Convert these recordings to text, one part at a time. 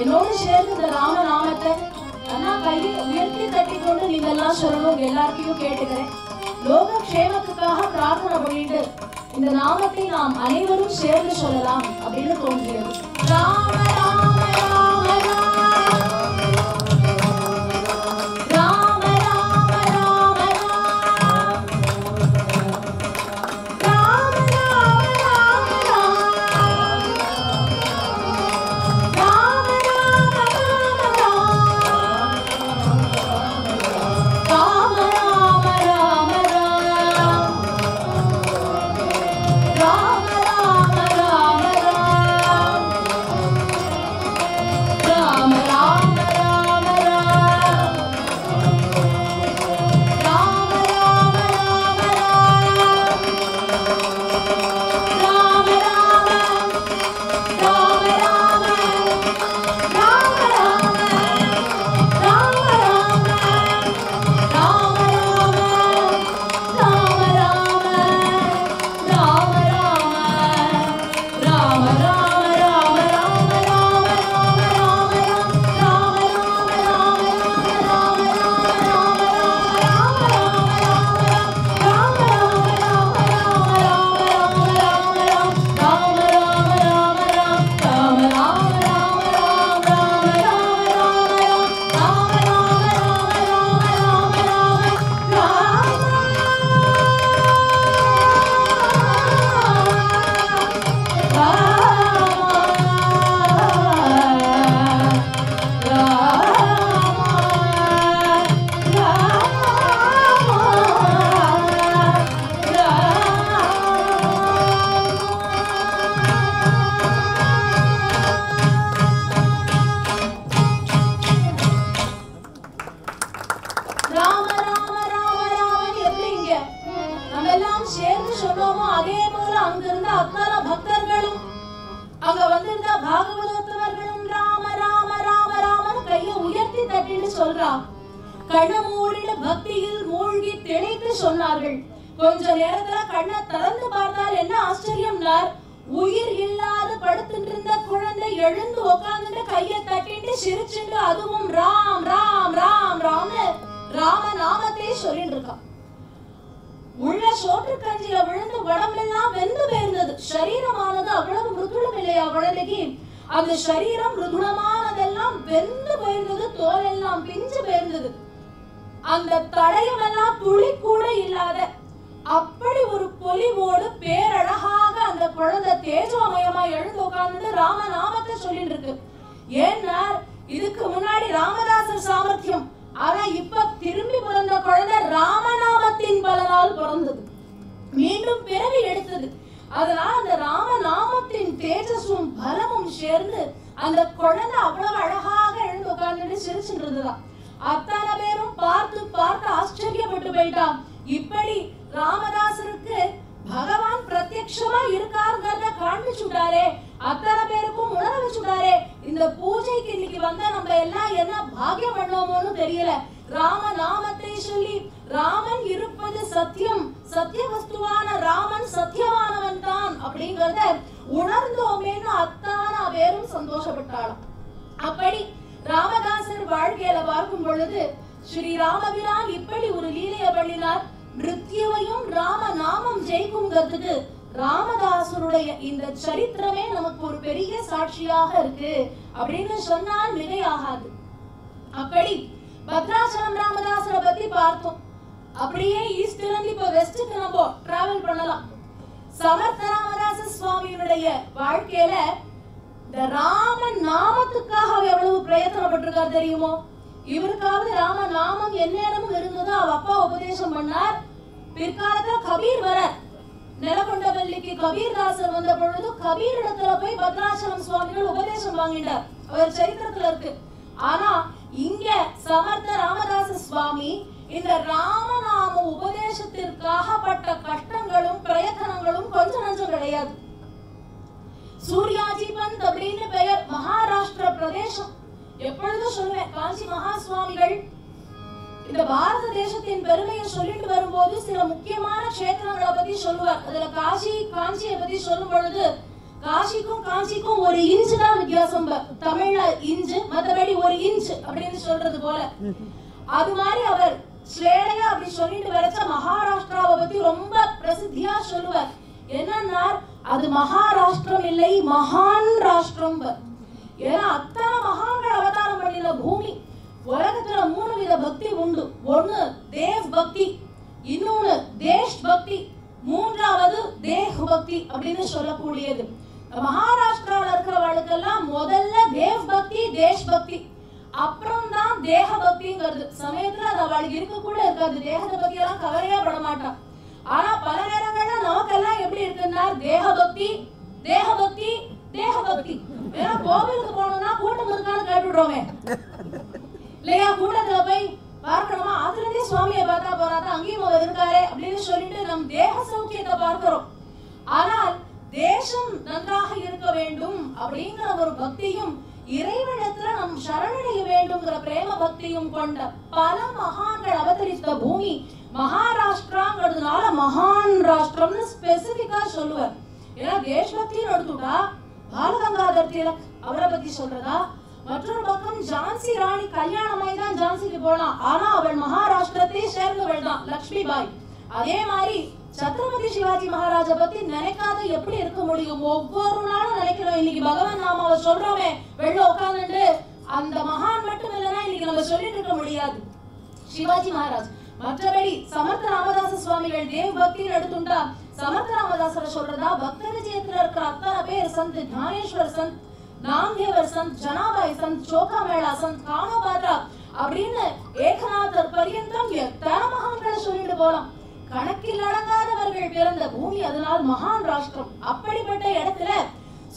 என்னோடு சேர்ந்து இந்த ராமநாமத்தை அண்ணா கையை உயர்த்தி தட்டி கொண்டு நீங்க எல்லாம் சொல்லணும். எல்லாருக்கையும் கேட்டுக்கிறேன். லோக க்ஷேமத்துக்காக பிரார்த்தனை பண்ணிட்டு இந்த நாமத்தை நாம் அனைவரும் சேர்ந்து சொல்லலாம் அப்படின்னு தோன்றியது. ராம ராம ராம பார்த்தோமோ அதே போல அங்கிருந்த அத்தனை பக்தர்களும் அங்க வந்திருந்த பாகவதோத்தமர்களும் ராம ராம ராம ராமன்னு கையை உயர்த்தி தட்டிட்டு சொல்றா. கண்ண மூடின பக்தியில் மூழ்கி திளைத்து சொன்னார்கள். கொஞ்ச நேரத்துல கண்ணை திறந்து பார்த்தால் என்ன ஆச்சரியம்னார், உயிர் இல்லாத படுத்துட்டு இருந்த குழந்தை எழுந்து உட்கார்ந்துட்டு கையை தட்டிட்டு சிரிச்சுட்டு அதுவும் ராம் ராம் ராம் ராம்னு ராம நாமத்தை சொல்லிட்டு இருக்கான். உள்ள சோற்று கஞ்சியில விழுந்து உடம்பெல்லாம் வெந்து போயிருந்தது. சரீரமானது அவ்வளவு மிருதுளம் இல்லையா குழந்தைக்கு, அந்த சரீரம் மிருதுளமானதெல்லாம் வெந்து போயிருந்தது, தோல் எல்லாம் பிஞ்சு போயிருந்தது. அந்த தடயம் எல்லாம் துளி கூட இல்லாத அப்படி ஒரு பொலிவோடு பேரழகாக அந்த குழந்தை தேஜோமயமா எழுந்து உட்கார்ந்து ராம நாமத்தை சொல்லிட்டு இருக்கு. ஏன்னா இதுக்கு முன்னாடி ராமதாசர் சாமர்த்தியம், ஆனா இப்ப திரும்பி பிறந்த குழந்தை ராமநாமத்தின் பலனால் பிறந்தது, மீண்டும் பிறவி எடுத்தது. அதனால அந்த ராமநாமத்தின் தேஜஸும் பலமும் சேர்ந்து அந்த குழந்தை அவ்வளவு அழகாக எழுந்து உட்கார்ந்துட்டு சிரிச்சுட்டு இருந்ததுதான். அத்தனை பேரும் பார்த்து பார்த்து ஆச்சரியப்பட்டு போயிட்டான். இப்படி ராமதாசருக்கு பகவான் பிரத்யக்ஷமா இருக்காருங்கிறத காண்பிச்சுட்டாரே, அத்தனை பேருக்கும் உணர வச்சுட்டாரே. இந்த பூஜைக்கு இன்னைக்கு வந்தா நம்ம எல்லாம் என்ன பாக்கியம் பண்ணோமோன்னு தெரியல. ராம நாமத்தை சொல்லி ராமன் இருப்பது சத்தியம், சத்திய வஸ்துவான ராமன் சத்தியமானவன் தான் அப்படிங்கறத உணர்ந்தோமேன்னு அத்தனை பேரும் சந்தோஷப்பட்டாலும். அப்படி ராமதாசர் வாழ்க்கையில பார்க்கும் பொழுது ஸ்ரீ ராமபிரான் இப்படி ஒரு லீலையை பண்ணினார். மிருத்யுவையும் ராம நாமம் ஜெயிக்குங்கிறதுக்கு ராமதாசருடைய இந்த சரித்திரமே நமக்கு ஒரு பெரிய சாட்சியாக இருக்கு அப்படின்னு சொன்னால் மிகையாகாது. அப்படி பத்ராச்சலம் ராமதாசரை பத்தி பார்த்தோம். அப்படியே ஈஸ்ட்ல இருந்து இப்ப வெஸ்ட்க்கு நம்ம டிராவல் பண்ணலாம். சமர்த்த ராமதாச சுவாமியுடைய வாழ்க்கையில இந்த ராம நாமத்துக்காக எவ்வளவு பிரயத்தனப்பட்டிருக்காரு தெரியுமோ. இவருக்காவது ராம நாமம் எந்நேரமும் இருந்ததோ அவ அப்பா உபதேசம் பண்ணார். பிற்காலத்துல கபீர் வர நிலகொண்டவல்லிக்கு கபீர்தாசர் வந்த பொழுது கபீர் இடத்துல போய் பத்ராச்சலம் சுவாமிகள் உபதேசம் வாங்கிட்டார். அவர் சரித்திரத்துல இருக்கு. ஆனா இங்க சமர்த்த ராமதாச சுவாமி இந்த ராமநாம உபதேசத்திற்காக பட்ட கஷ்டங்களும் பிரயத்தனங்களும் கொஞ்சம் நஞ்சம் கிடையாது. சூர்யாஜி பந்த் அப்படின்னு பெயர், மகாராஷ்டிர பிரதேசம். எப்பொழுதும் சொல்லுவேன், காஞ்சி மகா சுவாமிகள் இந்த பாரத தேசத்தின் பெருமையை சொல்லிட்டு வரும்போது சில முக்கியமான கஷேத்திரங்களை பத்தி சொல்லுவார். அதுல காஞ்சியை பத்தி சொல்லும் பொழுது காசிக்கும் காஞ்சிக்கும் ஒரு இன்ச்சு தான் வித்தியாசம். தமிழ்ல இன்ச்சு, மற்றபடி ஒரு இன்ச்சு அப்படின்னு சொல்றது போல. அது மாதிரி அவர் ஸ்லேடையா அப்படி சொல்லிட்டு வரைச்ச மகாராஷ்டிராவை பத்தி ரொம்ப பிரசித்தியா சொல்லுவார். என்னன்னா அது மகாராஷ்டிரம் இல்லை, மகான் ராஷ்டிரம். ஏன்னா அத்தனை மகான்கள் அவதாரம் பண்ணின பூமி. உலகத்துல 3 வித பக்தி உண்டு. ஒண்ணு தேவ் பக்தி, இன்னொன்னு தேஷ் பக்தி, மூன்றாவது தேஹ் பக்தி அப்படின்னு சொல்லக்கூடியது. மகாராஷ்டிராவில் இருக்கிறவர்களுக்கெல்லாம் முதல்ல தேவ் பக்தி, தேஷ் பக்தி, அப்புறம் தான் தேக பக்திங்கிறது. சமயத்துல அது அவளுக்கு இருக்க கூட இருக்காது. தேகத்தை பத்தி எல்லாம் கவலையா பட மாட்டான். ஆனா பல நேரங்கள்ல நமக்கெல்லாம் எப்படி இருக்குன்னா தேக பக்தி, தேக பக்தி, தேக பக்தி. ஏன்னா கோவிலுக்கு போனோம்னா கூட்டம் இருக்கான்னு கேட்டுடுறோமே இல்லையா, கூட்டத்துல போய் பார்க்கணுமா, அதுல இருந்தே சுவாமியை பார்த்தா போறாத, அங்கேயும் அவர் இருக்காரு அப்படின்னு சொல்லிட்டு நம் தேக சௌக்கியத்தை பார்க்கிறோம். ஆனால் தேசம் நன்றாக இருக்க வேண்டும் அப்படிங்கிற ஒரு பக்தியும் இறைவனத்துல நம் சரணடைய வேண்டும்ங்கிற பிரேம பக்தியும் கொண்ட பல மகான்கள் அவதரித்த பூமி மகாராஷ்டிராங்கிறதுனால மகான் ராஷ்டிரம்னு ஸ்பெசிபிக்கா சொல்லுவார். ஏன்னா தேசபக்தின்னு எடுத்துட்டா பாலகங்காதர் திலக் அவரை பத்தி சொல்றதா, மற்றொரு பக்கம் ஜான்சி ராணி கல்யாணமாய் தான் ஜான்சிக்கு போனா, ஆனா அவள் மகாராஷ்டிரத்தை சேர்ந்தவள் தான், லக்ஷ்மி பாய். அதே மாதிரி சத்ரபதி சிவாஜி மகாராஜா பத்தி நினைக்காத எப்படி இருக்க முடியும்? ஒவ்வொரு நாளும் நினைக்கிறோம். இன்னைக்கு பகவான் நாமாவை சொல்றோமே வெளில உட்கார்ந்துட்டு, அந்த மகான் மட்டும் இல்லைன்னா இன்னைக்கு நம்ம சொல்லிட்டு இருக்க முடியாது. சிவாஜி மகாராஜ். மற்றபடி சமர்த்த ராமதாச சுவாமிகள் தேவ் பக்தின்னு எடுத்துட்டா சமர்த்த ராமதாசரை சொல்றதா பக்த விஜயத்துல இருக்கிற அத்தனை பேர், சந்த் ஞானேஸ்வர் சந்த், நாம்தேவர் சந்த், ஜனாபாய் சந்த், சோகா மேளா சந்த், காமபாத்ரா அப்படின்னு ஏகநாதர் பர்யந்தம் எத்தனை மகான்களை சொல்லிட்டு போலாம். கணக்கில் அடங்காதவர்கள் பிறந்த பூமி, அதனால் மகான் ராஷ்டிரம். அப்படிப்பட்ட இடத்துல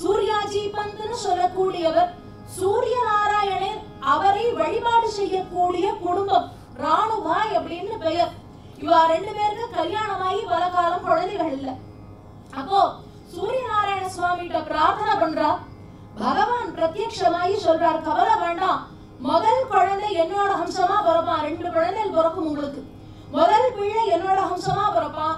சூர்யாஜி பந்த்னு சொல்லக்கூடியவர், சூரிய நாராயணர் அவரை வழிபாடு செய்யக்கூடிய குடும்பம் ராணுபாய் அப்படின்னு பெயர். இவா 2 பேருக்கு கல்யாணமாகி பல காலம் குழந்தைகள் இல்ல. அப்போ சூரிய நாராயண சுவாமி கிட்ட பிரார்த்தனை பண்றா. பகவான் பிரத்யக்ஷமாயி சொல்றார், கவலை வேண்டாம், முதல் குழந்தை என்னோட ஹம்சமா பிறப்பான். 2 குழந்தைகள் பிறக்கும் உங்களுக்கு. முதல் பிள்ளை என்னோட ஹம்சமா பிறப்பான்.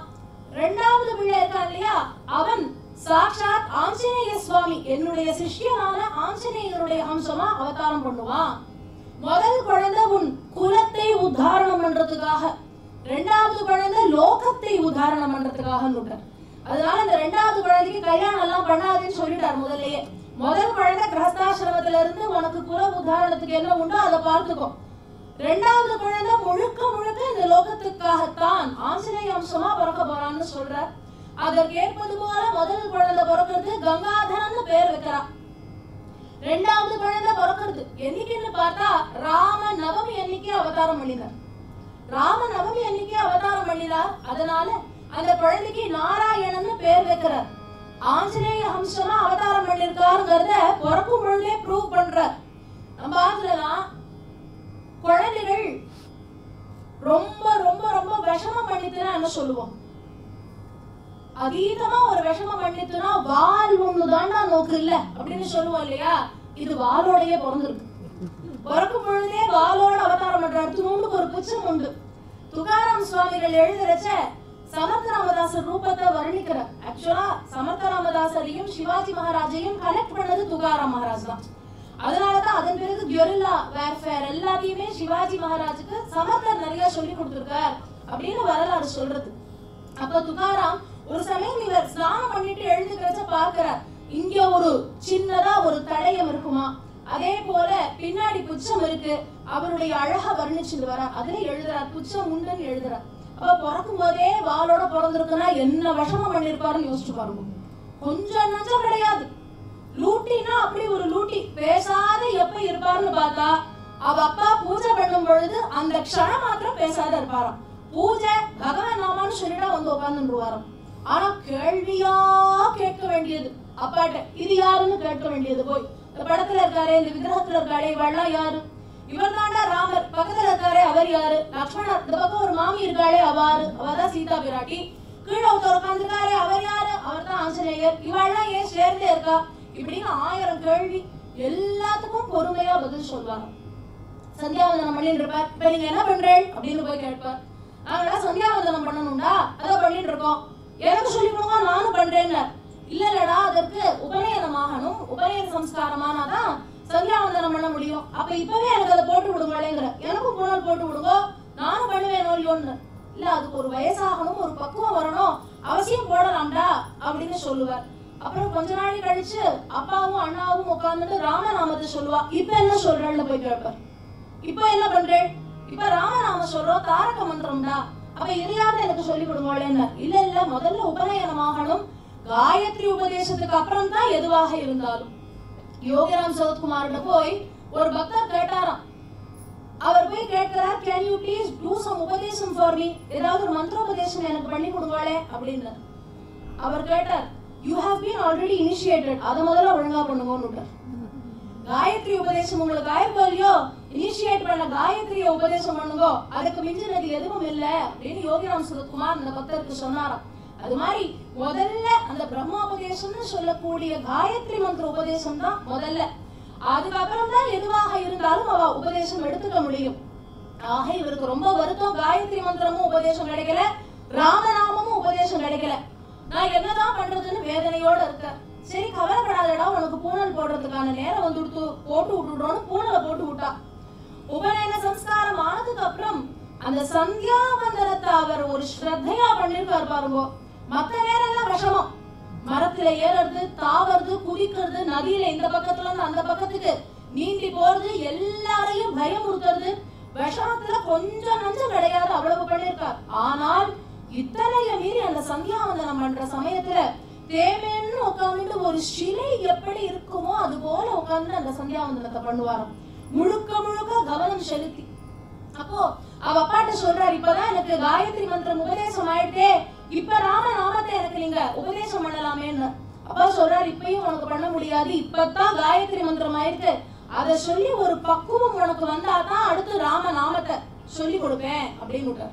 2வது பிள்ளை இருக்கான் இல்லையா, அவன் சாட்சாத் ஆஞ்சநேய சுவாமி என்னுடைய சிஷ்யனான ஆஞ்சநேயருடைய ஹம்சமா அவதாரம் பண்ணுவான். முதல் குழந்தை உன் குலத்தை உத்தாரணம் பண்றதுக்காக, 2வது குழந்தை லோகத்தை உத்தாரணம் பண்றதுக்காக. அதனால இந்த 2வது குழந்தைக்கு கல்யாணம் எல்லாம் பண்ணாதுன்னு சொல்லிட்டார் முதல்லயே. முதல் குழந்தை கிரகஸ்தாசிரமத்துல இருந்து உனக்கு குல உத்தாரணத்துக்கு என்ன உண்டோ அதை பார்த்துக்கோ. 2வது குழந்தை முழுக்க முழுக்க இந்த லோகத்துக்காகத்தான் ஆஞ்சநேய அம்சமா பிறக்க போறான்னு சொல்றார். அதற்கு ஏற்பது போல முதல் குழந்தை பிறக்கிறது, கங்காதரன்னு பேர் வைக்கிறா. 2வது குழந்தை பிறக்கிறது என்னைக்குன்னு பார்த்தா ராம நவமி அன்னைக்கு அவதாரம் பண்ணினார். ராம நவமி அன்னைக்கு அவதாரம் பண்ணினார். அதனால அந்த குழந்தைக்கு நாராயணன்னு பேர் வைக்கிறார். ஆஞ்சநேய ஹம்சமா அவதாரம் பண்ணிருக்காருங்கிறத பிறக்கும் பொழுதே ப்ரூவ் பண்றார். நம்ம பார்க்கலாம், குழந்தைகள் ரொம்ப ரொம்ப ரொம்ப விஷமம் பண்ணிட்டுனா என்ன சொல்லுவோம்? அதீதமா ஒரு விஷமம் பண்ணிட்டுனா வால் ஒண்ணுதான்டா நோக்கு இல்ல அப்படின்னு சொல்லுவோம் இல்லையா? இது வாளோடயே பிறந்திருக்கு. பிறக்கும் பொழுதே வாளோட அவதாரம் பண்றாரு. துணுக்கு ஒரு புச்சம் உண்டு. துகாராம் சுவாமிகள் எழுதுறச்ச சமர்த்த ராமதாசர் ரூபத்தை வர்ணிக்கிறார். ஆக்சுவலா சமர்த்த ராமதாசரையும் சிவாஜி மகாராஜையும் கனெக்ட் பண்ணது துகாராம் மகாராஜ் தான். அதனாலதான் அதன் பிறகு கெரில்லா வேர்ஃபேர் எல்லாத்தையுமே சிவாஜி மகாராஜுக்கு சமர்த்தர் நிறைய சொல்லி கொடுத்திருக்கார் அப்படின்னு வரலாறு சொல்றது. அப்ப துகாராம் ஒரு சமயம் இவர் ஸ்நானம் பண்ணிட்டு எழுந்துக்கிறச்ச பார்க்கிறார், இங்க ஒரு சின்னதா ஒரு தடயம் இருக்குமா, அதே போல பின்னாடி புச்சம் இருக்கு. அவருடைய அழகா வர்ணிச்சுட்டு வர அதுல எழுதுறார், புச்சம் உண்டுன்னு எழுதுறார். அப்ப பிறக்கும் போதே வாளோட பிறந்திருக்குன்னா என்ன விஷமம் பண்ணிருப்பாருன்னு யோசிச்சு பாருங்க. கொஞ்சம் நஞ்சம் கிடையாது. லூட்டினா அப்படி ஒரு லூட்டி, பேசாத எப்ப இருப்பாருன்னு பார்த்தா அவ அப்பா பூஜை பண்ணும் பொழுது அந்த க்ஷணம் மாத்திரம் பேசாத இருப்பாராம். பூஜை பகவான் நாமான்னு சொல்லிட்டா வந்து உட்கார்ந்துருவாராம். ஆனா கேள்வியா கேட்க வேண்டியது அப்பாட்ட, இது யாருன்னு கேட்க வேண்டியது. போய் இந்த படத்துல இருக்காரு, இந்த விக்கிரகத்துல இருக்காரு, இவெல்லாம் யாரு? இவர் தாண்டா ராமர். பக்கத்துல இருக்காரு, அவர் யாரு? லக்ஷ்மணர். இந்த பக்கம் ஒரு மாமி இருக்காளே, அவதான் சீதா பிராட்டி. கீழே ஒருத்தர் உட்காந்துருக்காரு, அவர் யாரு? அவர் தான் ஆஞ்சநேயர். இவெல்லாம் ஏன் சேர்ந்தே இருக்கா? இப்படின்னு 1000 கேள்வி. எல்லாத்துக்கும் பொறுமையா பதில் சொல்லுவாங்க. சந்தியாவந்தனம் பண்ணிட்டு இருப்பார். இப்ப நீங்க என்ன பண்றேன் அப்படின்னு போய் கேட்பார். நாங்களாம் சந்தியாவந்தனம் பண்ணணும்டா, அதை பண்ணிட்டு இருக்கோம். எனக்கு சொல்லி கொடுங்க, நானும் பண்றேன்னு. இல்லடா, அதற்கு உபநயனம் ஆகணும், உபநயன சம்ஸ்காரமானாதான் சந்தியாவந்தனம் பண்ண முடியும். அப்ப இப்பவே எனக்கு அதை போட்டு விடுங்களேங்கிற. எனக்கும் புனல் போட்டு விடுங்க, நானும் பண்ணுவேன் நோயோன்னு. இல்ல, அதுக்கு ஒரு வயசாகணும், ஒரு பக்குவம் வரணும், அவசியம் போடலாம்டா அப்படின்னு சொல்லுவார். அப்புறம் கொஞ்ச நாள் கழிச்சு அப்பாவும் அண்ணாவும் உட்கார்ந்துட்டு ராமநாமத்தை சொல்லுவா. இப்ப என்ன சொல்றேன்னு போய் கேட்பார். இப்ப என்ன பண்றேன்? இப்ப ராமநாம சொல்றோம், தாரக மந்திரம்டா. அப்ப எதையாவது எனக்கு சொல்லி கொடுங்களேன்னு. இல்ல இல்ல, முதல்ல உபநயனமாகணும், காயத்ரி உபதேசத்துக்கு அப்புறம் தான் எதுவாக இருந்தாலும். யோகிராம் சரத்குமார்கிட்ட போய் ஒரு பக்தர் கேட்டாராம். அவர் போய் கேட்கிறார், can you please do some உபதேசம் ஃபார் மீ, ஏதாவது ஒரு மந்திரோபதேசம் எனக்கு பண்ணி கொடுங்களே அப்படின்னு. அவர் கேட்டார், you have been already initiated, அதை முதல்ல ஒழுங்கா பண்ணுங்கன்னு. காயத்ரி உபதேசம் உங்களுக்கு ஆயிருக்கோ இல்லையோ, இனிஷியேட் பண்ண காயத்ரிய உபதேசம் பண்ணுங்க, அதுக்கு மிஞ்சினது எதுவும் இல்லை அப்படின்னு யோகிராம் சரத்குமார் அந்த பக்தருக்கு சொன்னாராம். அது மாதிரி முதல்ல அந்த பிரம்மோபதேசம்னு சொல்லக்கூடிய காயத்ரி மந்திர உபதேசம் தான் முதல்ல. அதுக்கப்புறம் தான் எதுவாக இருந்தாலும் அவ உபதேசம் எடுத்துக்க முடியும். ஆக இவருக்கு ரொம்ப வருத்தம், காயத்ரி மந்திரமும் உபதேசம் கிடைக்கல, ராமநாமமும் உபதேசம் கிடைக்கல. நான் என்னதான் பண்றதுன்னு வேதனையோட இருக்க. சரி, கவலைப்படாதடா, உனக்கு பூனல் போடுறதுக்கான நேரம் வந்துடுத்து, போட்டு விட்டுடுறோன்னு பூனலை போட்டு விட்டா. உபநயன சம்ஸ்காரம் ஆனதுக்கு அப்புறம் அந்த சந்தியாவந்தனத்தை அவர் ஒரு ஸ்ரத்தையா பண்ணிருக்காரு பாருங்க. மத்த நேரம் எல்லாம் விஷமம், மரத்துல ஏறது, தாவறது, குதிக்கிறது, நதியில இந்த பக்கத்துல இருந்து அந்த பக்கத்துக்கு நீந்தி போறது, எல்லாரையும் பயமுறுத்துறது, விஷமத்துல கொஞ்சம் நஞ்சம் கிடையாது, அவ்வளவு பண்ணிருக்கார். ஆனால் இத்தனைய மீறி அந்த சந்தியாவந்தனம் பண்ற சமயத்துல தேவேன்னு உட்காந்துட்டு ஒரு சிலை எப்படி இருக்குமோ அது போல உட்கார்ந்து அந்த சந்தியாவந்தனத்தை பண்ணுவாராம், முழுக்க முழுக்க கவனம் செலுத்தி. அப்போ அவ அப்பாட்ட சொல்றாரு, இப்பதான் எனக்கு காயத்ரி மந்திரம் உபதேசம் ஆயிட்டே, இப்ப ராமநாமத்தை எனக்கு நீங்க உபதேசம் பண்ணலாமேன்னு. அப்பா சொல்றாரு, இப்பயும் உனக்கு பண்ண முடியாது, இப்பதான் காயத்ரி மந்திரம் ஆயிருக்கு, அதை சொல்லி ஒரு பக்குவம் உனக்கு வந்தாதான் அடுத்து ராமநாமத்தை சொல்லி கொடுப்பேன் அப்படின்னு.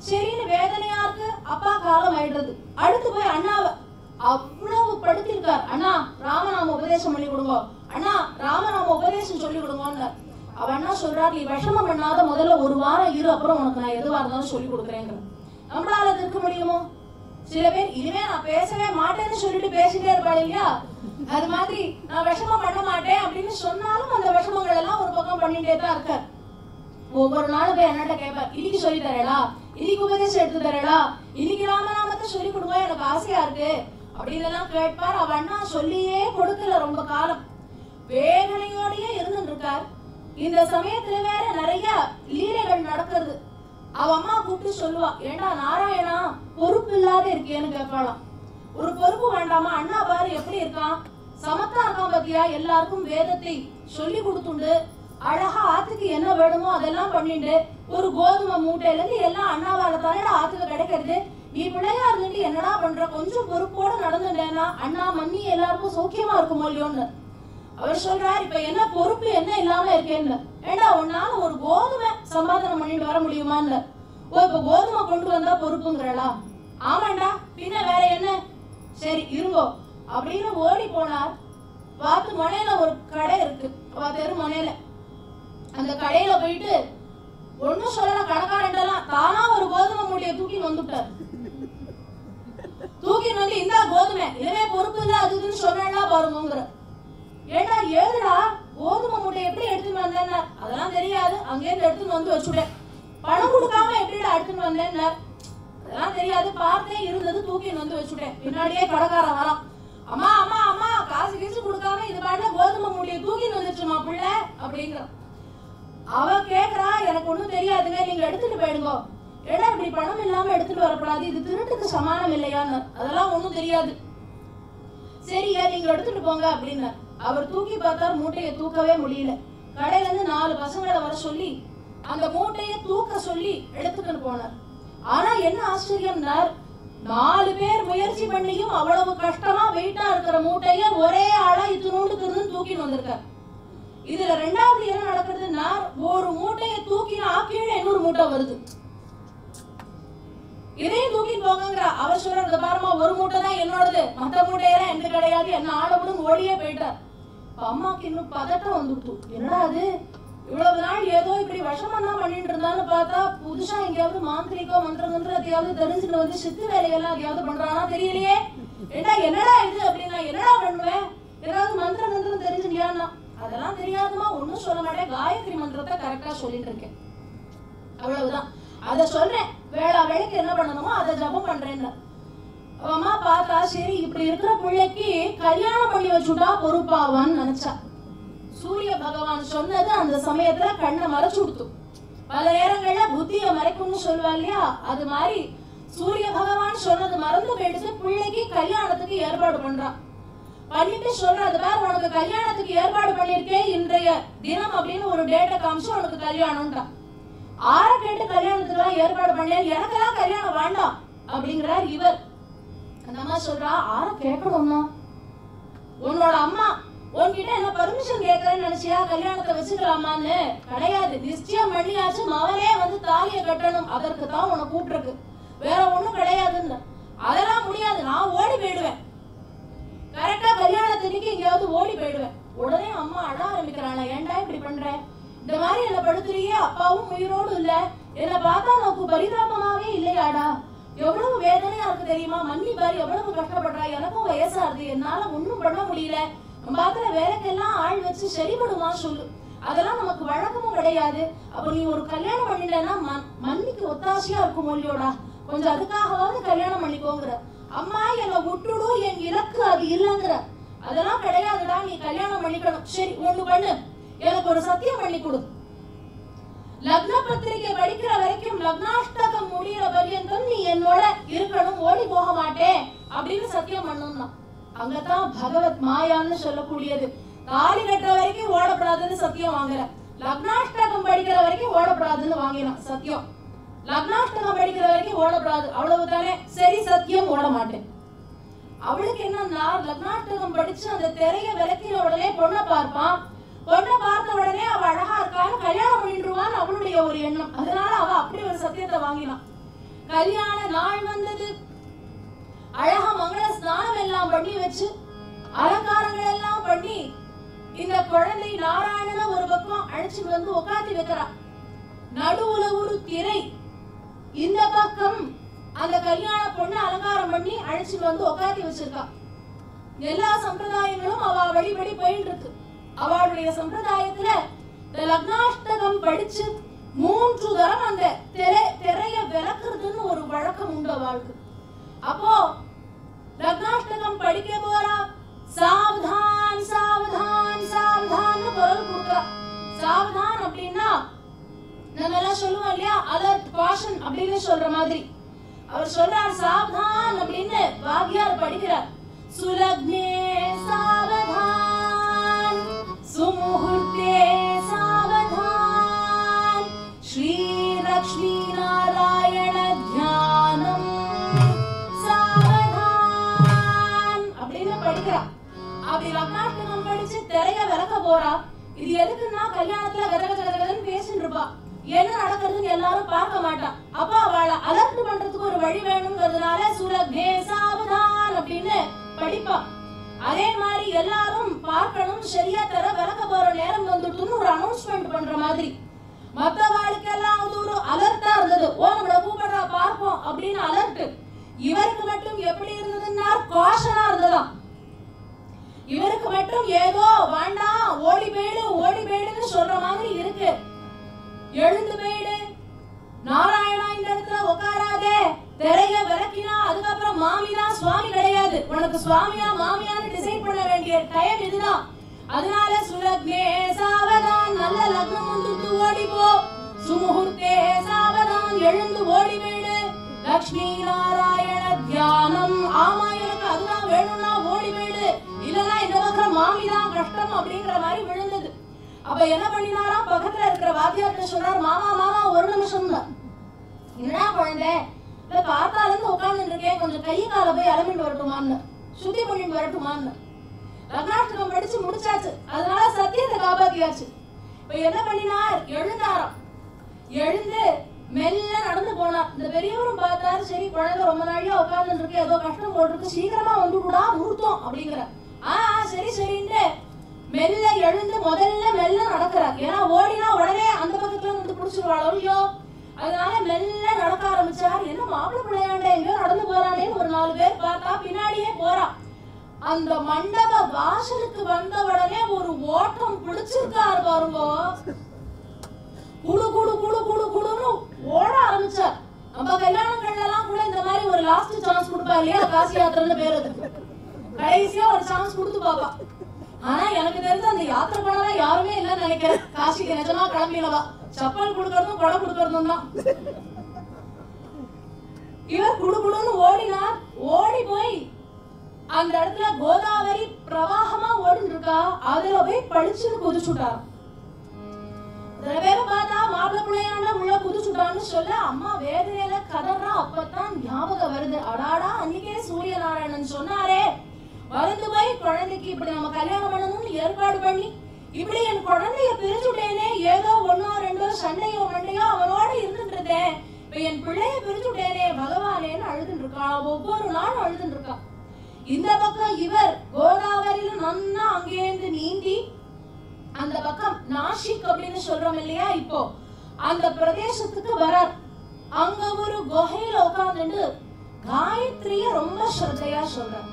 சரின்னு வேதனையா இருக்கு, அப்பா காலம் ஆயிடுறது. அடுத்து போய் அண்ணாவை அவ்வளவு படுத்திருக்கார். அண்ணா ராமநாம உபதேசம் பண்ணி கொடுங்க, அண்ணா ராமநாம உபதேசம் சொல்லி கொடுங்கன்னு. அவ அண்ணா சொல்றாரு, நீ விஷமம் பண்ணாத, முதல்ல ஒரு வாரம் இரு, அப்புறம் உனக்கு நான் எதுவா இருந்தாலும் சொல்லி கொடுக்குறேங்கிற. நம்மளால அது இருக்க முடியுமோ? சில பேர் இனிமே நான் பேசவே மாட்டேன்னு சொல்லிட்டு பேசிட்டே இருப்பாள் இல்லையா? அது மாதிரி நான் விஷமம் பண்ண மாட்டேன் அப்படின்னு சொன்னாலும் அந்த விஷமங்கள் எல்லாம் ஒரு பக்கம் பண்ணிட்டே தான் இருக்க. ஒவ்வொரு நாளும் போய் என்னட்ட கேட்பார், இன்னைக்கு சொல்லி தரேடா, இன்னைக்கு உபதேசம் எடுத்து தரேடா, இன்னைக்கு ராமநாமத்தை சொல்லி கொடுங்க, எனக்கு ஆசையா இருக்கு அப்படின்னு எல்லாம் கேட்பார். அவ அண்ணா சொல்லியே கொடுக்கல. ரொம்ப காலம் வேதனையோடயே இருந்துட்டு இருக்கார். இந்த சமயத்துல வேற நிறைய லீலைகள் நடக்கிறது. அவ அம்மா கூப்பிட்டு சொல்லுவா, ஏண்டா நாராயணா பொறுப்பு இல்லாத இருக்கேன்னு கேட்பாளாம். ஒரு பொறுப்பு வேண்டாமா? அண்ணா பாரு எப்படி இருக்கான், சமத்தா இருக்கான் பாத்தியா, எல்லாருக்கும் வேதத்தை சொல்லி கொடுத்துண்டு அழகா ஆத்துக்கு என்ன வேணுமோ அதெல்லாம் பண்ணிட்டு ஒரு கோதுமை மூட்டையில இருந்து எல்லாம் அண்ணாவால தானே ஆத்துக்கு கிடைக்கிறது. நீ பிள்ளையா இருந்துட்டு என்னடா பண்ற, கொஞ்சம் பொறுப்போட நடந்துட்டேன்னா அண்ணா மண்ணி எல்லாருக்கும் சௌக்கியமா இருக்குமோ இல்லையோன்னு அவர் சொல்றாரு. இப்ப என்ன பொறுப்பு என்ன இல்லாம இருக்கேன்னு, ஏண்டா உன்னால ஒரு கோதுமை சம்பாதனை பண்ணிட்டு வர முடியுமான்னு. ஓ இப்ப கோதுமை கொண்டு வந்தா பொறுப்புங்கிறளா? ஆமாண்டா, பின்ன வேற என்ன, சரி இருங்கோ அப்படின்னு ஓடி போனார். பார்த்து மனையில ஒரு கடை இருக்கு, தெரு மனையில. அந்த கடையில போயிட்டு ஒன்னும் சொல்லல, கடைக்காரண்டெல்லாம் தானா ஒரு கோதுமை மூட்டைய தூக்கின்னு வந்துட்டார். தூக்கின்னு வந்து இந்த கோதுமை இதுவே பொறுப்பு இல்ல அதுன்னு சொன்னா பாருங்கிற. ஏண்டா ஏதுடா கோதுமை மூட்டை எப்படி எடுத்துன்னு வந்தேன்னா, அதெல்லாம் தெரியாது, அங்கேருந்து எடுத்துன்னு வந்து வச்சுட்டேன். பணம் கொடுக்காம எப்படிடா எடுத்துன்னு வந்தேன்னா, அதெல்லாம் தெரியாது, பார்த்தே இருந்தது தூக்கின்னு வந்து வச்சுட்டேன். பின்னாடியே கடைக்காரன் வரான், அம்மா அம்மா அம்மா காசு கீசு கொடுக்காம இது பாட்டுல கோதுமை மூட்டையை தூக்கின்னு வந்துச்சுமா பிள்ளை அப்படிங்கிற. அவ கேக்குறா, எனக்கு ஒண்ணும் தெரியாதுங்க, நீங்க எடுத்துட்டு போயிடுங்க. ஏன்னா இப்படி பணம் இல்லாம எடுத்துட்டு வரக்கூடாது, இது திருட்டுக்கு சமானம் இல்லையான்னு. அதெல்லாம் ஒண்ணும் தெரியாது, சரியா நீங்க எடுத்துட்டு போங்க அப்படின்னு. அவர் தூக்கி பார்த்தார், மூட்டையை தூக்கவே முடியல. கடையில இருந்து 4 பசங்களை வர சொல்லி அந்த மூட்டையை தூக்க சொல்லி எடுத்துட்டு போனார். ஆனா என்ன ஆச்சரியம்னார், 4 பேர் முயற்சி பண்ணியும் அவ்வளவு கஷ்டமா வெயிட்டா இருக்கிற மூட்டைய ஒரே ஆளா இத்தினோண்டுக்கு இருந்து தூக்கின்னு வந்திருக்கார். இதுல ரெண்டாவது என்ன நடக்குதுன்னா, ஒரு மூட்டையை தூக்கினா கீழே இன்னொரு மூட்டை வருது, இதையும் தூக்கின்னு போங்கிற. அவர் சொல்றது பாருமா, ஒரு மூட்டை தான் என்னோடது, மற்ற மூட்டையெல்லாம் எனக்கு கிடையாது, என்ன ஆளவிடும் ஓடியே போயிட்டார். அம்மாக்கு இன்னும் பதட்டம் வந்துடுத்து, என்னடா அது இவ்வளவு நாள் ஏதோ இப்படி விஷமம் தான் பண்ணிட்டு இருந்தான்னு பார்த்தா புதுசா எங்கேயாவது மாந்திரிக்கோ மந்திரங்கன்ற எதையாவது தெரிஞ்சுட்டு வந்து சித்து வேலையெல்லாம் எதையாவது பண்றானா தெரியலையே, ஏண்டா என்னடா இது அப்படின்னா, என்னடா பண்ணுவேன், ஏதாவது மந்திரம் தெரிஞ்சுட்டியான்னா, அதெல்லாம் தெரியாதுமா, ஒன்னும் சொல்ல மாட்டேன், காயத்ரி மந்திரத்தை கரெக்டா சொல்லிட்டு இருக்கேன், அவ்வளவுதான், அதை சொல்றேன், வேளா வேலைக்கு என்ன பண்ணணுமோ அதை ஜபம் பண்றேன்னு. அம்மா பார்த்தா சரி இப்படி இருக்கிற பிள்ளைக்கு கல்யாணம் பண்ணி வச்சுட்டா பொறுப்பாவான்னு நினைச்சா. சூரிய பகவான் சொன்னது அந்த சமயத்துல கண்ணை மறைச்சு கொடுத்து, பல நேரங்கள்ல புத்திய மறைக்கும்னு சொல்லுவா இல்லையா, அது மாதிரி சூரிய பகவான் சொன்னது மறந்து போயிடுச்சு. பிள்ளைக்கு கல்யாணத்துக்கு ஏற்பாடு பண்றான். பண்ணிட்டு சொல்றது வேற, உனக்கு கல்யாணத்துக்கு ஏற்பாடு பண்ணிருக்கேன் இன்றைய தினம் அப்படின்னு ஒரு டேட்டை காமிச்சு உனக்கு கல்யாணம்ன்றான். ஆற கேட்டு கல்யாணத்துக்கு எல்லாம் ஏற்பாடு பண்ணேன், எனக்கெல்லாம் கல்யாணம் வேண்டாம் அப்படிங்கிறார் இவர். அந்த அம்மா சொல்றா, ஆற கேட்கணும்னா உன்னோட அம்மா உன்கிட்ட என்ன பர்மிஷன் கேட்கறேன்னு நினைச்சியா கல்யாணத்தை வச்சுக்கலாமான்னு? கிடையாது, நிச்சயம் பண்ணியாச்சு, மவனே வந்து தாலியை கட்டணும், அதற்கு தான் உன்னை கூப்பிட்டுருக்கு, வேற ஒண்ணும் கிடையாதுன்னு. அதெல்லாம் முடியாது, நான் ஓடி போயிடுவேன், கரெக்டா கல்யாணத்துக்கு எங்கேயாவது ஓடி போயிடுவேன். உடனே அம்மா அழ ஆரம்பிக்கிறாளா, ஏன்டா இப்படி பண்ற, இந்த மாதிரி என்ன படுத்துறியே, அப்பாவும் உயிரோடு இல்ல, என்ன பார்த்தா நமக்கு பரிதாபமாவே இல்லையாடா, எவ்வளவு வேதனையா இருக்கு தெரியுமா, மன்னி பாரு எவ்வளவு கஷ்டப்படுறா, எனக்கும் வயசா இருக்கு, என்னால ஒண்ணும் பண்ண முடியல, நம்ம பாக்குற வேலைக்கெல்லாம் ஆள் வச்சு சரிபடுமா சொல்லு, அதெல்லாம் நமக்கு வழக்கமும் கிடையாது. அப்ப நீ ஒரு கல்யாணம் பண்ணிட்டேன்னா மன்னிக்கு ஒத்தாசையா இருக்கும் இல்லையோடா, கொஞ்சம் அதுக்காகவாவது கல்யாணம் பண்ணிக்கோங்கிற. அம்மா என்னை விட்டுடு, என் இலக்கு அது இல்லைங்கிற. அதெல்லாம் கிடையாதுடா, நீ கல்யாணம் பண்ணிக்கணும். சரி ஒண்ணு பண்ணு, எனக்கு ஒரு சத்தியம் பண்ணி கொடு, லக்ன பத்திரிகை படிக்கிற வரைக்கும் லக்னாஷ்டகம் முடிகிற பர்யந்தம் நீ என்னோட இருக்கணும், ஓடி போக மாட்டேன் அப்படின்னு சத்தியம் பண்ணணும்னா. அங்கதான் பகவத் மாயான்னு சொல்லக்கூடியது. தாலி கட்டுற வரைக்கும் ஓடப்படாதுன்னு சத்தியம் வாங்குற, லக்னாஷ்டகம் படிக்கிற வரைக்கும் ஓடப்படாதுன்னு வாங்கினான் சத்தியம். லக்னாஷ்டகம் படிக்கிற வரைக்கும் ஓடப்படாது, அவ்வளவு தானே, சரி சத்தியம், ஓட மாட்டேன். அவளுக்கு என்னன்னா, லக்னாஷ்டகம் படிச்சு அந்த திரைய விளக்கிற உடனே பொண்ணை பார்ப்பான், பொண்ணை பார்த்த உடனே அவ அழகா இருக்கான்னு கல்யாணம் பண்ணிடுவான்னு அவளுடைய ஒரு எண்ணம். அதனால அவ அப்படி ஒரு சத்தியத்தை வாங்கினான். கல்யாண நாள் வந்தது, அழகா மங்கள ஸ்நானம் எல்லாம் பண்ணி வச்சு அலங்காரங்கள் எல்லாம் பண்ணி இந்த குழந்தை நாராயணனை ஒரு பக்கம் அழைச்சிட்டு வந்து உட்காந்து வைக்கிறா. நடுவுல ஒரு திரை, இந்த பக்கம் அந்த கல்யாண பொண்ணு அலங்காரம் பண்ணி அழைச்சிட்டு வந்து உட்காந்து வச்சிருக்கா. எல்லா சம்பிரதாயங்களும் அவ வழிபடி போயிட்டு இருக்கு. அவளுடைய சம்பிரதாயத்துல இந்த லக்னாஷ்டகம் படிச்சு 3 தரம் அந்த திரைய விளக்குறதுன்னு ஒரு வழக்கம் உண்டு அவளுக்கு. அப்போ லக்னாஷ்டகம் படிக்க போறா. சாவதான் சாவதான் சாவதான் குரல் கொடுக்குறா. சாவதான் அப்படின்னா நம்ம எல்லாம் சொல்லுவோம் இல்லையா, அலர்ட் காஷன் அப்படின்னு சொல்ற மாதிரி அவர் சொல்றார் சாவதான் அப்படின்னு. வாத்தியார் படிக்கிறார். சுலக்னே சாவதான் சுமுஹூர்த்தே சாவதான் ஸ்ரீ லக்ஷ்மி நாராயண தியானம் சாவதான் அப்படின்னு படிக்கிறா. அப்படி லக்னாஷ்டகம் படிச்சு திரைய விளக்க போறா. இது எதுக்குன்னா கல்யாணத்துல கதகதன்னு பேசிட்டு இருப்பா. என்ன நடக்கிறதுன்னு எல்லாரும் பார்க்க மாட்டா. அப்ப அவளை அலர்ட் பண்றதுக்கு ஒரு வழி வேணுங்கிறதுனால சுலக்னே சாவதான் அப்படின்னு படிப்பா. அதே மாதிரி எல்லாரும் பார்க்கணும், சரியா தர விளக்க போற நேரம் வந்துட்டுன்னு ஒரு அனௌன்ஸ்மெண்ட் பண்ற மாதிரி. மத்தவாளுக்கு எல்லாம் அது ஒரு அலர்ட்டா இருந்தது. ஓ நம்மள கூப்பிடுறா பார்ப்போம் அப்படின்னு அலர்ட். இவருக்கு மட்டும் எப்படி இருந்ததுன்னா காஷனா இருந்ததாம். இவருக்கு மட்டும் ஏதோ வேண்டாம் ஓடி போயிடுன்னு சொல்ற மாதிரி இருக்கு. எழுந்து போயிடு, நாராயணா இந்த இடத்துல உட்காராதே, திரைய விளக்கினா அதுக்கப்புறம் மாமிதான் சுவாமி கிடையாது, உனக்கு சுவாமியா மாமியான்னு டிசைட் பண்ண வேண்டிய டைம் இதுதான். அதனால சுலக்னே சாவதான், நல்ல லக்னம் வந்துட்டு ஓடி போ, சுமுஹூர்த்தே சாவதான், எழுந்து ஓடி போயிடு, லக்ஷ்மி நாராயண தியானம், ஆமா எனக்கு அதுதான் வேணும்னா ஓடி போயிடு, இல்லன்னா இந்த பக்கம் மாமிதான் கஷ்டம் அப்படிங்கிற மாதிரி விழுந்தது. அப்ப என்ன பண்ணினாரா, பக்கத்துல இருக்கிற வாத்தியார்ட்ட சொல்றாரு, மாமா மாமா ஒரு நிமிஷம் தான், என்னடா குழந்தை இல்ல காத்தால இருந்து உட்கார்ந்து இருக்கேன், கொஞ்சம் கை கால போய் அலமிட்டு வரட்டுமான்னு, சுத்தி பண்ணிட்டு வரட்டுமான்னு. லக்னாஷ்டகம் படிச்சு முடிச்சாச்சு, அதனால சத்தியத்தை காப்பாத்தியாச்சு. இப்ப என்ன பண்ணினார், எழுந்தாராம். எழுந்து மெல்ல நடந்து போனார். இந்த பெரியவரும் பார்த்தாரு, சரி குழந்தை ரொம்ப நாளையா உட்கார்ந்து இருக்கு, ஏதோ கஷ்டம் போட்டிருக்கு, சீக்கிரமா வந்துடுடா முகூர்த்தம் அப்படிங்கிற. சரி சரின்னு மெல்ல எழுந்து முதல்ல மெல்ல நடக்கிறார். ஏன்னா ஓடினா உடனே அந்த பக்கத்துல வந்து பிடிச்சிருவாளோ இல்லையோ, அதனால மெல்ல நடக்க ஆரம்பிச்சார். என்ன மாப்பிள்ளை பிள்ளையாண்ட எங்கேயோ நடந்து போறானேன்னு ஒரு 4 பேர் பார்த்தா பின்னாடியே போறா. அந்த மண்டப வாசலுக்கு வந்த உடனே ஒரு ஓட்டம் பிடிச்சிருக்காரு பாருங்க, குடு குடு குடு குடு குடுன்னு ஓட ஆரம்பிச்சார். நம்ம கல்யாணங்கள்ல எல்லாம் கூட இந்த மாதிரி ஒரு லாஸ்ட் சான்ஸ் கொடுப்பா இல்லையா, காசி யாத்திரைன்னு பேர், அதுக்கு கடைசியா ஒரு சான்ஸ் கொடுத்து பாப்பா. ஆனா எனக்கு தெரிஞ்ச அந்த யாத்திரை பண்ணலாம் யாருமே இல்லைன்னு நினைக்கிறேன். காசிக்கு நிஜமா கிளம்பிடவா, சப்பல் கொடுக்கறதும் கொடை கொடுக்கறதும் தான். இவர் குடுகுடுன்னு ஓடினார். ஓடி போய் அந்த இடத்துல கோதாவரி பிரவாகமா ஓடிட்டு இருக்கா, அதுல போய் பளிச்சுன்னு குதிச்சுட்டார். சில பேரை பார்த்தா மாப்பிள்ளை பிள்ளையாண்ட உள்ள குதிச்சுட்டான்னு சொல்ல அம்மா வேதனையில கதறா. அப்பதான் ஞாபகம் வருது, அடாடா அன்னைக்கே சூரிய நாராயணன் சொன்னாரே, மருந்து போய் குழந்தைக்கு இப்படி நம்ம கல்யாணம் பண்ணணும்னு ஏற்பாடு பண்ணி இப்படி என் குழந்தைய பிரிச்சுட்டேனே, ஏதோ 1 or 2 சண்டையோ மண்டையோ அவனோட இருந்துட்டு இருந்தேன், இப்ப என் பிள்ளைய பிரிச்சுட்டேனே பகவானேன்னு அழுதுட்டு இருக்கான். ஒவ்வொரு நாளும் அழுதுட்டு இருக்கான். இந்த பக்கம் இவர் கோதாவரியில நன்னா அங்கேருந்து நீந்தி அந்த பக்கம் நாசிக் அப்படின்னு சொல்றோம் இல்லையா, இப்போ அந்த பிரதேசத்துக்கு வரார். அங்க ஒரு குகையில உட்கார்ந்துட்டு காயத்ரிய ரொம்ப ஸ்ரத்தையா சொல்றார்.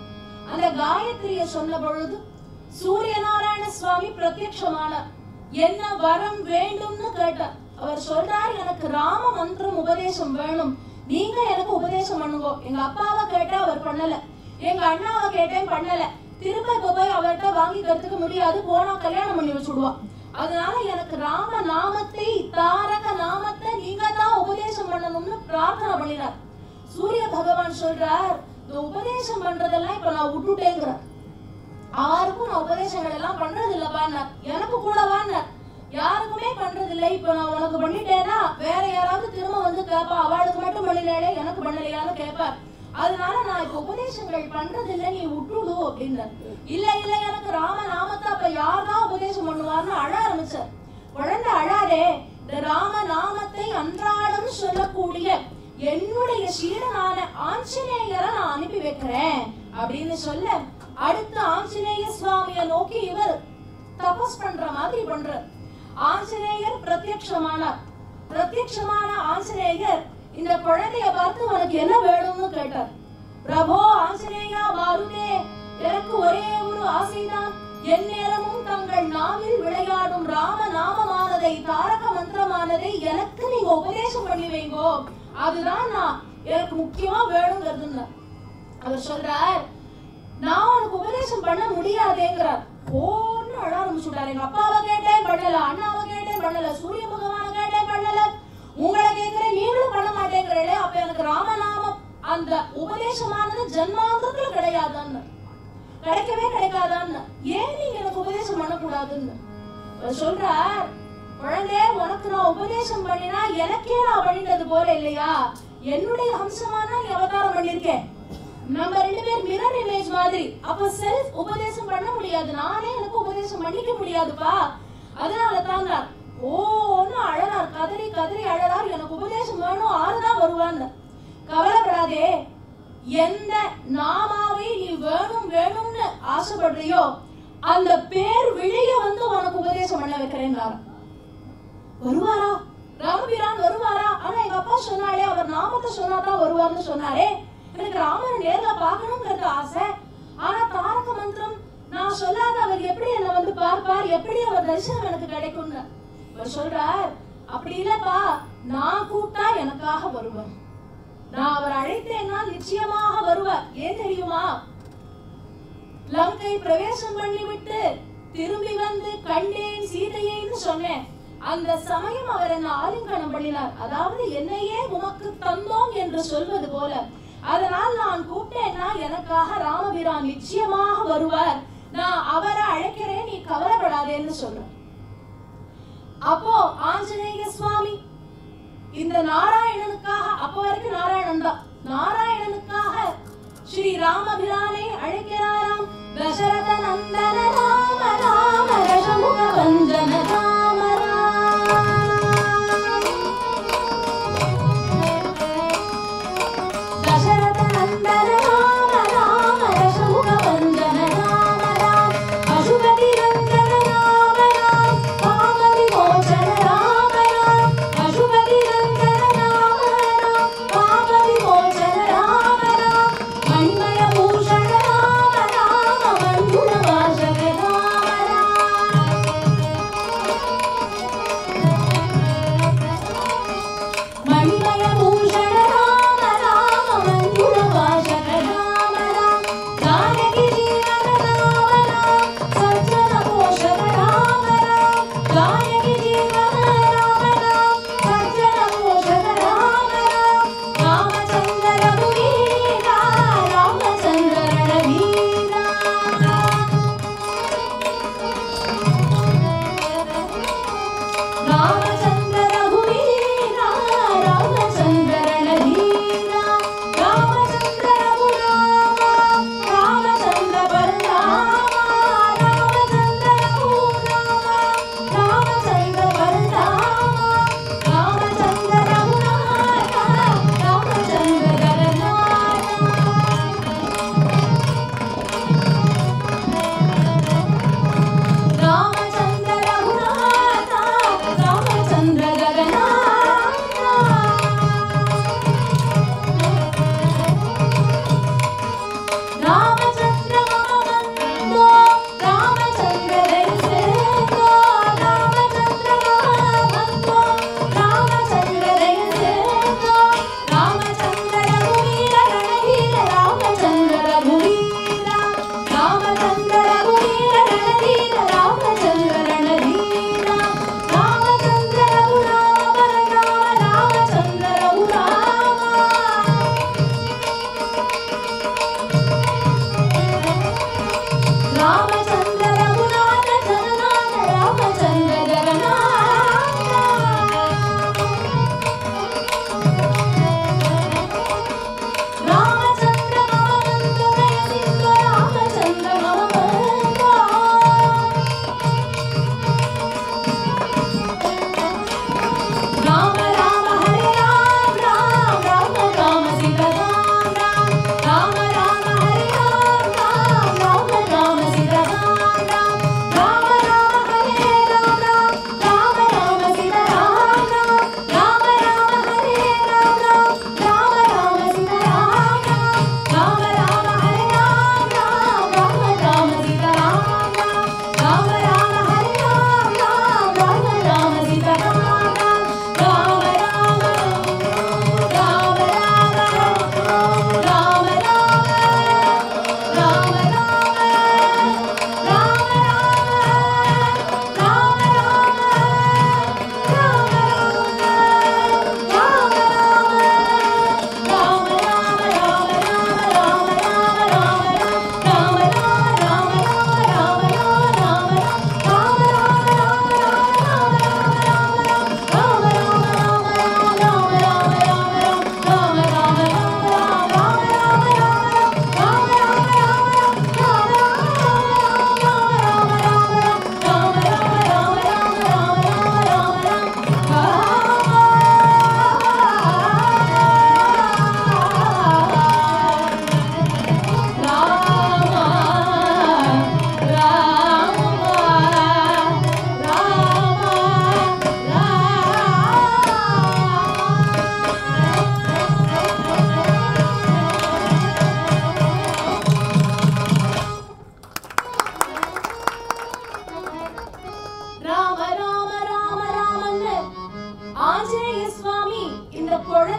அந்த காயத்ரிய சொன்ன பொழுது சூரிய நாராயண சுவாமி பிரத்யட்சமானார். என்ன வரம் வேண்டும்னு கேட்டார். அவர் சொல்றார், எனக்கு ராம மந்திரம் உபதேசம் வேணும், நீங்க எனக்கு உபதேசம் பண்ணுங்க. எங்க அப்பாவை கேட்டா அவர் பண்ணல, எங்க அண்ணாவை கேட்டேன் பண்ணல, திரும்ப இப்ப போய் அவர்கிட்ட வாங்கி கத்துக்க முடியாது, போனா கல்யாணம் பண்ணி வச்சுடுவா. அதனால எனக்கு ராம நாமத்தை, தாரக நாமத்தை நீங்க தான் உபதேசம் பண்ணணும்னு பிரார்த்தனை பண்ணினார். சூரிய பகவான் சொல்றார், இந்த உபதேசம் பண்றதெல்லாம் இப்ப நான் விட்டுட்டேங்கிறார். யாருக்கும் நான் உபதேசங்கள் எல்லாம் பண்றது இல்லப்பான்னார். எனக்கு கூடவான்னார். யாருக்குமே பண்றது இல்லை, இப்ப நான் உனக்கு பண்ணிட்டேன்னா வேற யாராவது திரும்ப வந்து கேட்பா, அவளுக்கு மட்டும் பண்ணினே எனக்கு பண்ணலையான்னு கேட்பார். அதனால நான் இப்ப உபதேசங்கள் பண்றது இல்லை, நீ விட்டுடு அப்படின்னு. இல்ல இல்ல எனக்கு ராம நாமத்தை அப்ப யார்தான் உபதேசம் பண்ணுவார்னு அழ ஆரம்பிச்சார். குழந்தை அழாதே, இந்த ராம நாமத்தை அன்றாடம் சொல்லக்கூடிய என்னுடைய சீடனான ஆஞ்சநேயரை நான் அனுப்பி வைக்கிறேன் அப்படின்னு சொல்ல, அடுத்த ஆஞ்சநேய சுவாமியை நோக்கி இவர் தபஸ் பண்ற மாதிரி பண்ற. ஆஞ்சநேயர் பிரத்யக்ஷமான ஆஞ்சநேயர் இந்த குழந்தைய பார்த்து உனக்கு என்ன வேணும்னு கேட்டார். பிரபோ ஆஞ்சநேயா மாருதே, எனக்கு ஒரே ஒரு ஆசைதான். எந்நேரமும் தங்கள் நாவில் விளையாடும் ராம நாமமானதை, தாரக மந்திரமானதை எனக்கு நீங்க உபதேசம் பண்ணி வைங்கோ. அதுதான் எனக்கு முக்கியமா வேணுங்கிறது. அவர் சொல்றார், நான் உனக்கு உபதேசம் பண்ண முடியாதேங்கிறார். ஓன்னு அழ ஆரம்பிச்சுட்டார். எங்க அப்பாவை கேட்டேன் பண்ணல, அண்ணாவை கேட்டேன் பண்ணல, சூரிய பகவான கேட்டேன் பண்ணல, உங்களை கேட்கிறேன் நீங்களும் பண்ண மாட்டேங்கிறே. அப்ப எனக்கு ராமநாமம் அந்த உபதேசமானது ஜன்மாந்தத்துல கிடையாதான்னு, கிடைக்கவே கிடைக்காதான்னு, ஏன் நீங்க எனக்கு உபதேசம் பண்ணக்கூடாதுன்னு சொல்றார். குழந்தை, உனக்கு நான் உபதேசம் பண்ணினா எனக்கே நான் பண்ணிட்டது போல இல்லையா? என்னுடைய அம்சமானா நீ அவதாரம் பண்ணிருக்கேன். நம்ம ரெண்டு பேர் மிரர் இமேஜ் மாதிரி. அப்ப செல்ஃப் உபதேசம் பண்ண முடியாது, நானே எனக்கு உபதேசம் பண்ணிக்க முடியாதுப்பா. அதனால தாங்க ஓன்னு அழறார், கதறி கதறி அழறார். எனக்கு உபதேசம் வேணும், ஆறுதான் வருவான்னு. கவலைப்படாதே, எந்த நாமாவை நீ வேணும் வேணும்னு ஆசைப்படுறியோ அந்த பேர் விழிய வந்து உனக்கு உபதேசம் பண்ண வைக்கிறேன். வருவாரா ராமபிரான் வருவாரா? ஆனா எங்க அப்பா சொன்னாலே அவர் நாமத்தை சொன்னாதான் வருவார்னு சொன்னாரே. எனக்கு ராமரை நேர்ல பார்க்கணும்ங்கிறது ஆசை. ஆனா தாரக மந்திரம் நான் சொல்லாத அவர் எப்படி என்ன வந்து பார்ப்பார், எப்படி அவர் தரிசனம் எனக்கு கிடைக்கும்னு அவர் சொல்றார். அப்படி இல்லப்பா, நான் கூப்பிட்டா எனக்காக வருவார், நான் அவர் அழைத்தேன்னா நிச்சயமாக வருவார். ஏன் தெரியுமா? லங்கை பிரவேசம் பண்ணிவிட்டு திரும்பி வந்து கண்டேன் சீதையைன்னு சொன்னேன். அந்த சமயம் அவர் என்ன ஆலிங்கனம் பண்ணினார். அதாவது என்னையே உமக்கு தந்தோம் என்று சொல்வது போல. அதனால் நான் கூப்பிட்டேன்னா எனக்காக ராமபிரான் நிச்சயமாக வருவார், நான் அவரை அழைக்கிறேன், நீ கவலைப்படாதேன்னு சொல்ற. அப்போ ஆஞ்சநேய சுவாமி இந்த நாராயணனுக்காக, அப்போ வரைக்கும் நாராயணன் தான், நாராயணனுக்காக ஸ்ரீ ராமபிரானை அழைக்கிறாராம். தசரத நந்தன ராம ராம ரசமுக வஞ்சன ராம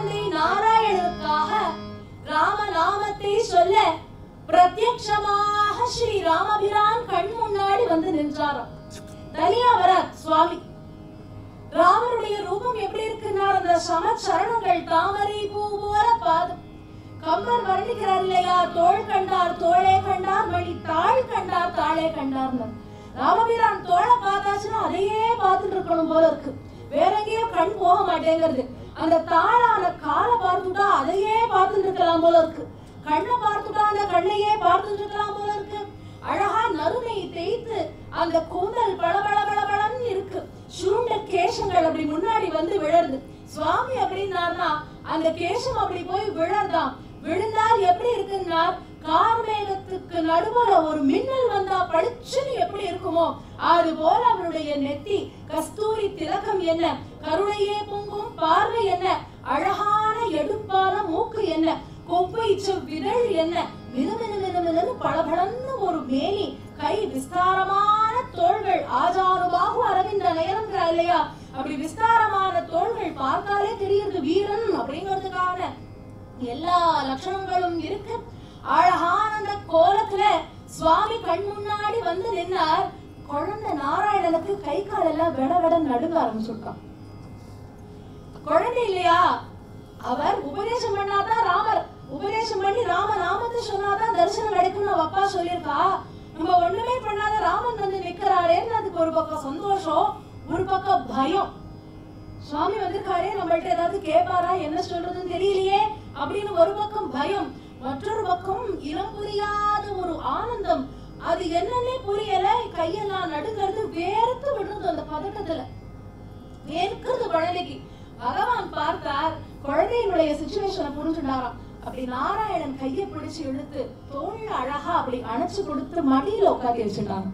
குழந்தை நாராயணனுக்காக ராமநாமத்தை சொல்ல பிரத்யக்ஷமாக ஸ்ரீ ராமபிரான் கண் முன்னாடி வந்து நின்றாராம். தனியா வர சுவாமி ராமனுடைய ரூபம் எப்படி இருக்குன்னா அந்த சமச்சரணங்கள் தாமரை பூ போல பாதம். கம்பர் வர்ணிக்கிறார் இல்லையா, தோள் கண்டார் தோளே கண்டார் மணி தாள் கண்டார் தாளே கண்டார்னு. ராமபிரான் தோளை பார்த்தாச்சுன்னா அதையே பார்த்துட்டு இருக்கணும் போல இருக்கு, வேற எங்கேயும் கண் போக மாட்டேங்கிறது. அந்த தாளான காலை பார்த்துட்டா அதையே பார்த்துட்டு இருக்கலாம் போல இருக்கு, கண்ணை பார்த்துட்டா அந்த கண்ணையே பார்த்துட்டு இருக்கலாம் போல இருக்கு. அழகா நறுமை தேய்த்து அந்த கூந்தல் பளபளபளபளன்னு இருக்கு, சுருண்ட கேசங்கள் அப்படி முன்னாடி வந்து விழருது. சுவாமி அப்படின்னார்னா அந்த கேசம் அப்படி போய் விழறதாம். விழுந்தால் எப்படி இருக்குன்னா கார்மேகத்துக்கு நடுவுல ஒரு மின்னல் வந்தா பளிச்சுன்னு எப்படி இருக்குமோ அது போல அவருடைய நெத்தி கஸ்தூரி திலகம் என்ன, கருணையே பொங்கும் பார்வை என்ன, அழகான எடுப்பான மூக்கு என்ன, கொப்பை விரல் என்ன, மினுமினு பளபளன்னு ஒரு மேனி, கை விஸ்தாரமான தோள்கள், ஆஜானுபாகு அரவிந்த நயனம்ங்கிற இல்லையா, அப்படி விஸ்தாரமான தோள்கள் பார்த்தாலே தெரியுது வீரன் அப்படிங்கிறதுக்கான எல்லா லட்சணங்களும் இருக்கு. அழகான அந்த கோலத்துல சுவாமி கண் முன்னாடி வந்து நின்னார். குழந்தை நாராயணனுக்கு கை கால் எல்லாம் விட விட நடுங்க ஆரம்பிச்சுட்டான். குழந்தை இல்லையா, அவர் உபதேசம் பண்ணாதான் ராமர் உபதேசம் பண்ணி ராம நாமத்தை சொன்னாதான் தரிசனம் கிடைக்கும்னு அப்பா சொல்லியிருக்கா. நம்ம ஒண்ணுமே பண்ணாத ராமன் வந்து நிக்கிறாரேன்னு அதுக்கு ஒரு பக்கம் சந்தோஷம், ஒரு பக்கம் பயம். சுவாமி வந்திருக்காரே நம்மள்ட்ட ஏதாவது கேட்பாரா, என்ன சொல்றதுன்னு தெரியலையே அப்படின்னு ஒரு பக்கம் பயம், மற்றொரு பக்கம் இனம் புரியாத ஒரு ஆனந்தம். அது என்னன்னே புரியல, கையெல்லாம் நடுங்கிறது, வேர்த்து விடுறது அந்த பதட்டத்துல, வேர்க்கிறது குழந்தைக்கு. பகவான் பார்த்தார், குழந்தையினுடைய சிச்சுவேஷனை புரிஞ்சுட்டாராம். அப்படி நாராயணன் கையை பிடிச்சு இழுத்து தோல்ல அழகா அப்படி அணைச்சு கொடுத்து மடியில உட்காந்து வச்சுட்டாங்க.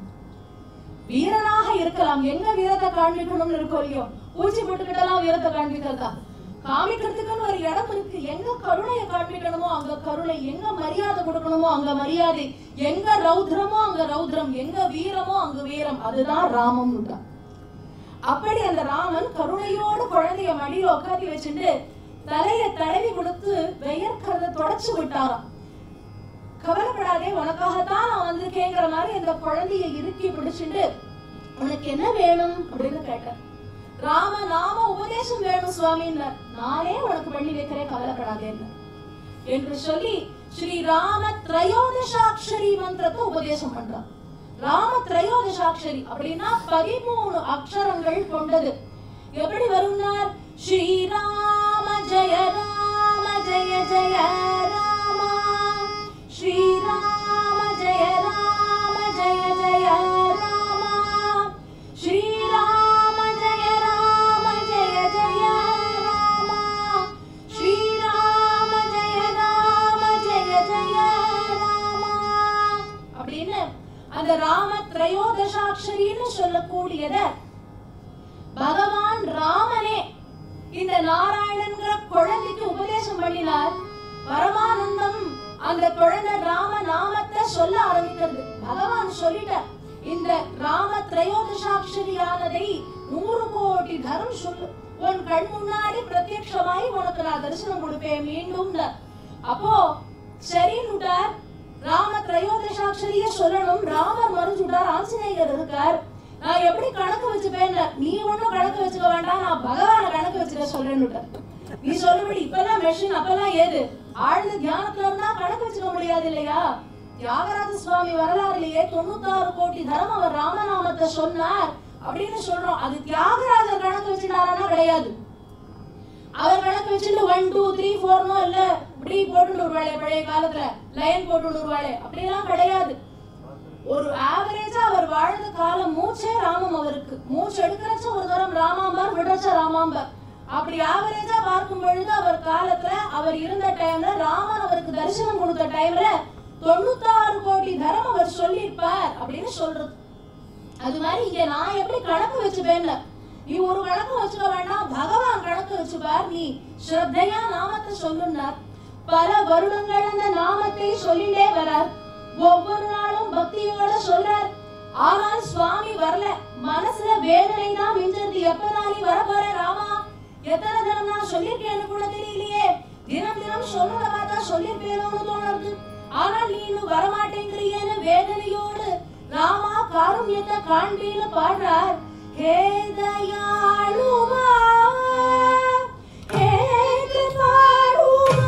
வீரனாக இருக்கலாம், எங்க வீரத்தை காண்பிக்கணும்னு இருக்கோ இல்லையோ, பூச்சி போட்டுக்கிட்டலாம் வீரத்தை காண்பிக்கிறதா, காமிக்கிறதுக்குன்னு ஒரு இடம் இருக்கு. எங்க கருணையை காண்பிக்கணுமோ அங்க கருணை, எங்க மரியாதை கொடுக்கணுமோ அங்க மரியாதை, எங்க ரௌத்ரமோ அங்க ரௌத்ரம், எங்க வீரமோ அங்க வீரம், அதுதான் ராமம். அப்படி அந்த ராமன் கருணையோடு குழந்தைய மடியில உட்காந்து வச்சுட்டு தலைய தடவி கொடுத்து வெயர்க்கிறத தொடச்சு விட்டாராம். கவலைப்படாதே, உனக்காகத்தான் நான் வந்திருக்கேங்கிற மாதிரி அந்த குழந்தைய இறுக்கி பிடிச்சிட்டு உனக்கு என்ன வேணும் அப்படின்னு கேட்டார். ராம நாம உபதேசம் வேணும் சுவாமின்னு, நானே உனக்கு பண்ணி வைக்கிறேன் கவலைப்படாதேன்னு என்று சொல்லி ஸ்ரீ ராம திரையோதசாட்சரி மந்திரத்தை உபதேசம் பண்றான். ராம திரையோதசாட்சரி அப்படின்னா 13 அக்ஷரங்கள் கொண்டது. எப்படி வரும்னார், ஸ்ரீராம ஜெய ராம ஜெய ஜெய ராமா, ஸ்ரீராம ஜெய ராம ஜெய ஜெய ராமா, ஸ்ரீராம ஜெய ராம ஜெய ஜெய ராமா, ஸ்ரீராம ஜெய ராம ஜெய ஜெய ராமா அப்படின்னு அந்த ராம திரையோதசாட்சரின்னு சொல்லக்கூடியத பகவான் ராமனே இந்த நாராயணன்கிற குழந்தைக்கு உபதேசம் பண்ணினார். பரமானந்தம் அந்த குழந்தை ராம நாமத்தை சொல்ல ஆரம்பிக்கிறது. பகவான் சொல்லிட்டார், இந்த ராம திரையோதசாட்சரியானதை 100 கோடி தரம் சொல்லு, உன் கண் முன்னாடி பிரத்யக்ஷமாய் உனக்கு நான் தரிசனம் கொடுப்பேன் மீண்டும். அப்போ சரின்னுட்டார், ராம திரையோதசாட்சரிய சொல்லணும். ராமர் மறுச்சுட்டார், ஆஞ்சநேயர் இருக்கார், நான் எப்படி கணக்கு வச்சுப்பேன், நீ ஒண்ணும் கணக்கு வச்சுக்க வேண்டாம், நான் பகவான கணக்கு வச்சுக்க சொல்றேன்னு. நீ சொல்லபடி இப்பெல்லாம் மெஷின், அப்பெல்லாம் ஏது ஆழ்ந்த தியானத்துல இருந்தா கணக்கு வச்சுக்க முடியாது இல்லையா. தியாகராஜ சுவாமி வரலாறுலயே 96 கோடி தரம் அவர் ராமநாமத்தை சொன்னார் அப்படின்னு சொல்றோம். அது தியாகராஜர் கணக்கு வச்சுட்டாரா கிடையாது. அவர் கணக்கு வச்சுட்டு 1 2 3 4 இல்ல இப்படி போட்டு வருவாளே, பழைய காலத்துல லைன் போட்டு வருவாளே அப்படிலாம் கிடையாது. ஒரு ஆவரேஜா அவர் வாழ்ந்த காலம் மூச்சே ராமம். அவருக்கு மூச்சு எடுக்கிறச்ச ஒரு தரம் ராமாம்பார், விடுறச்ச ராமாம்பார். அப்படி ஆவரேஜா பார்க்கும் பொழுது அவர் காலத்துல அவர் இருந்த டைம்ல ராமன் அவருக்கு தரிசனம் கொடுத்த டைம்ல 96 கோடி தரம் அவர் சொல்லியிருப்பார் அப்படின்னு சொல்றது. அது மாதிரி இங்க நான் எப்படி கணக்கு வச்சுப்பேன்ல, நீ ஒரு கணக்கு வச்சுக்க வேண்டாம், பகவான் கணக்கு வச்சுப்பார், நீ ஸ்ரத்தையா நாமத்தை சொல்லுனார். பல வருடங்கள் அந்த நாமத்தை சொல்லிட்டே வரார், ஒவ்வொரு நாளும் பக்தியோட சொல்றார். ஆனால் சுவாமி வரல, மனசுல வேதனை தான் மிஞ்சது. எப்ப நான் நீ வரப்போற ராமா, எத்தனை தினம் நான் சொல்லியிருக்கேன்னு கூட தெரியலையே. தினம் தினம் சொல்றத பார்த்தா சொல்லியிருப்பேனோன்னு தோணுது. ஆனால் நீ இன்னும் வரமாட்டேங்கிறியேன்னு வேதனையோடு ராமா காருண்யத்தை காண்பின்னு பாடுறார். ஹே தயாளுவா ஹே கிருபாளுவா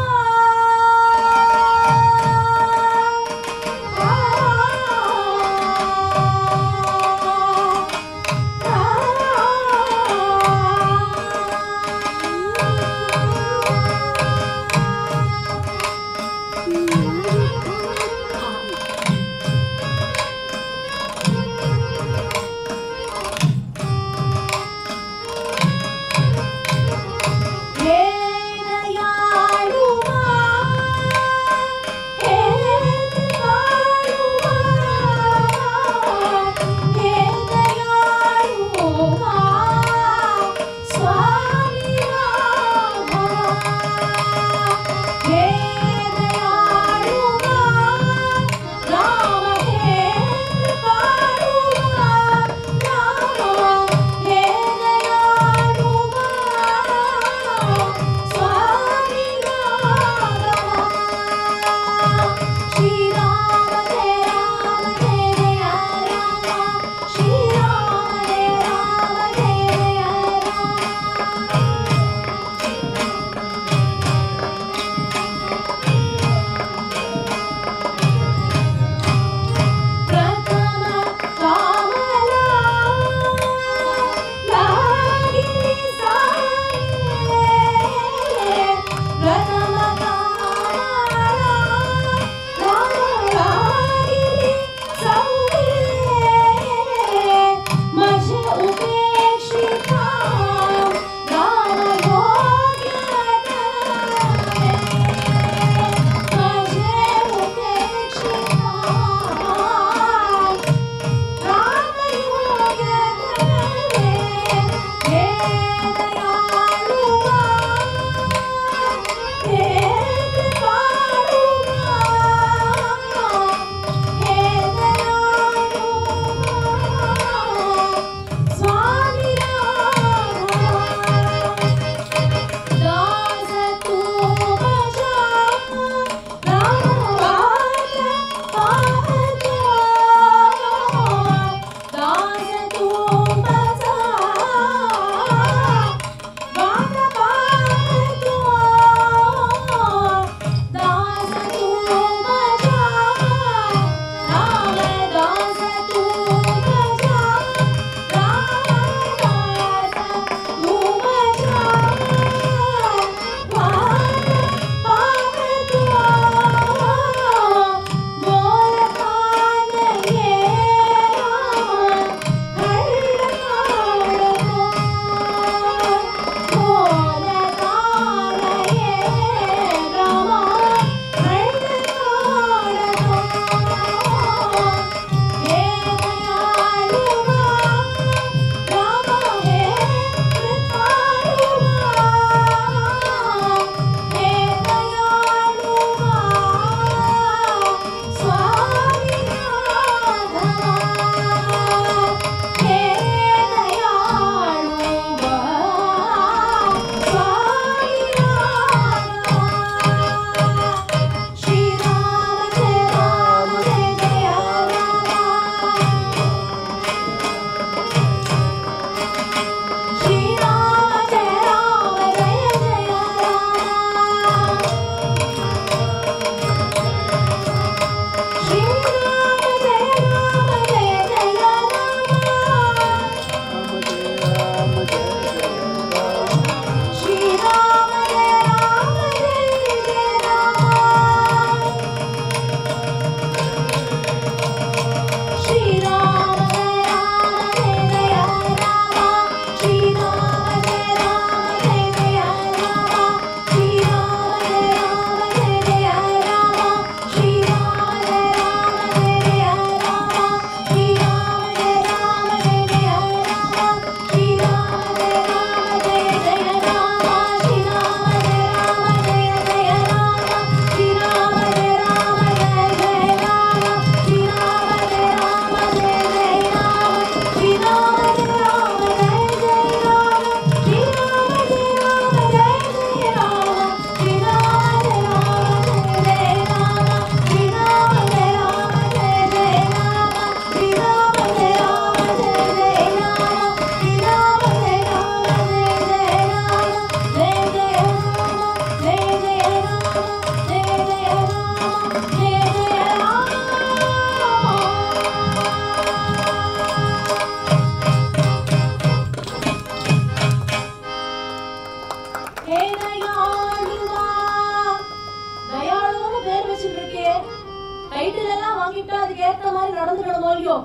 வாங்கிட்டு அதுக்கு ஏற்ற மாதிரி நடந்துக்கணுமோ இல்லையோ?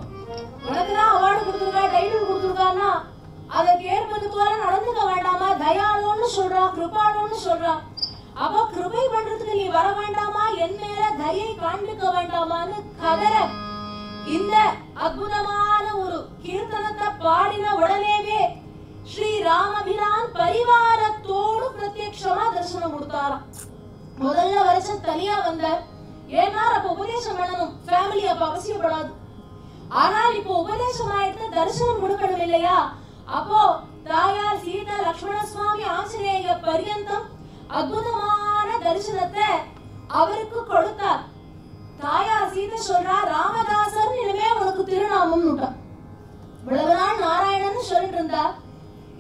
உனக்குதான் அவார்டு கொடுத்துருக்கா, டைட்டில் கொடுத்துருக்கான்னா அதுக்கு ஏற்பது போல நடந்துக்க வேண்டாமா? தயாளுன்னு சொல்றா, கிருபாளுன்னு சொல்றா. அப்போ கிருபை பண்றதுக்கு நீ வர வேண்டாமா? என் மேல தயை காண்பிக்க வேண்டாமான்னு கதற இந்த அற்புதமான ஒரு கீர்த்தனத்தை பாடின உடனேவே ஸ்ரீ ராமபிரான் பரிவாரத்தோடு பிரத்யக்ஷமா தரிசனம் கொடுத்தாராம். முதல்ல வருஷம் தனியா வந்தார். ஏன்னா அப்ப உபதேசம் பண்ணணும், ஃபேமிலி அப்ப அவசியப்படாது. ஆனால் இப்போ உபதேசம் ஆயிட்டு தரிசனம் கொடுக்கணும் இல்லையா? அப்போ தாயார் சீதா லக்ஷ்மண சுவாமி ஆஞ்சநேய பரியந்தம் அற்புதமான தரிசனத்தை அவருக்கு கொடுத்தார். தாயார் சீதை சொல்றா, ராமதாசர் இனிமே உனக்கு திருநாமம். இவ்வளவு நாள் நாராயணன் சொல்லிட்டு இருந்தா,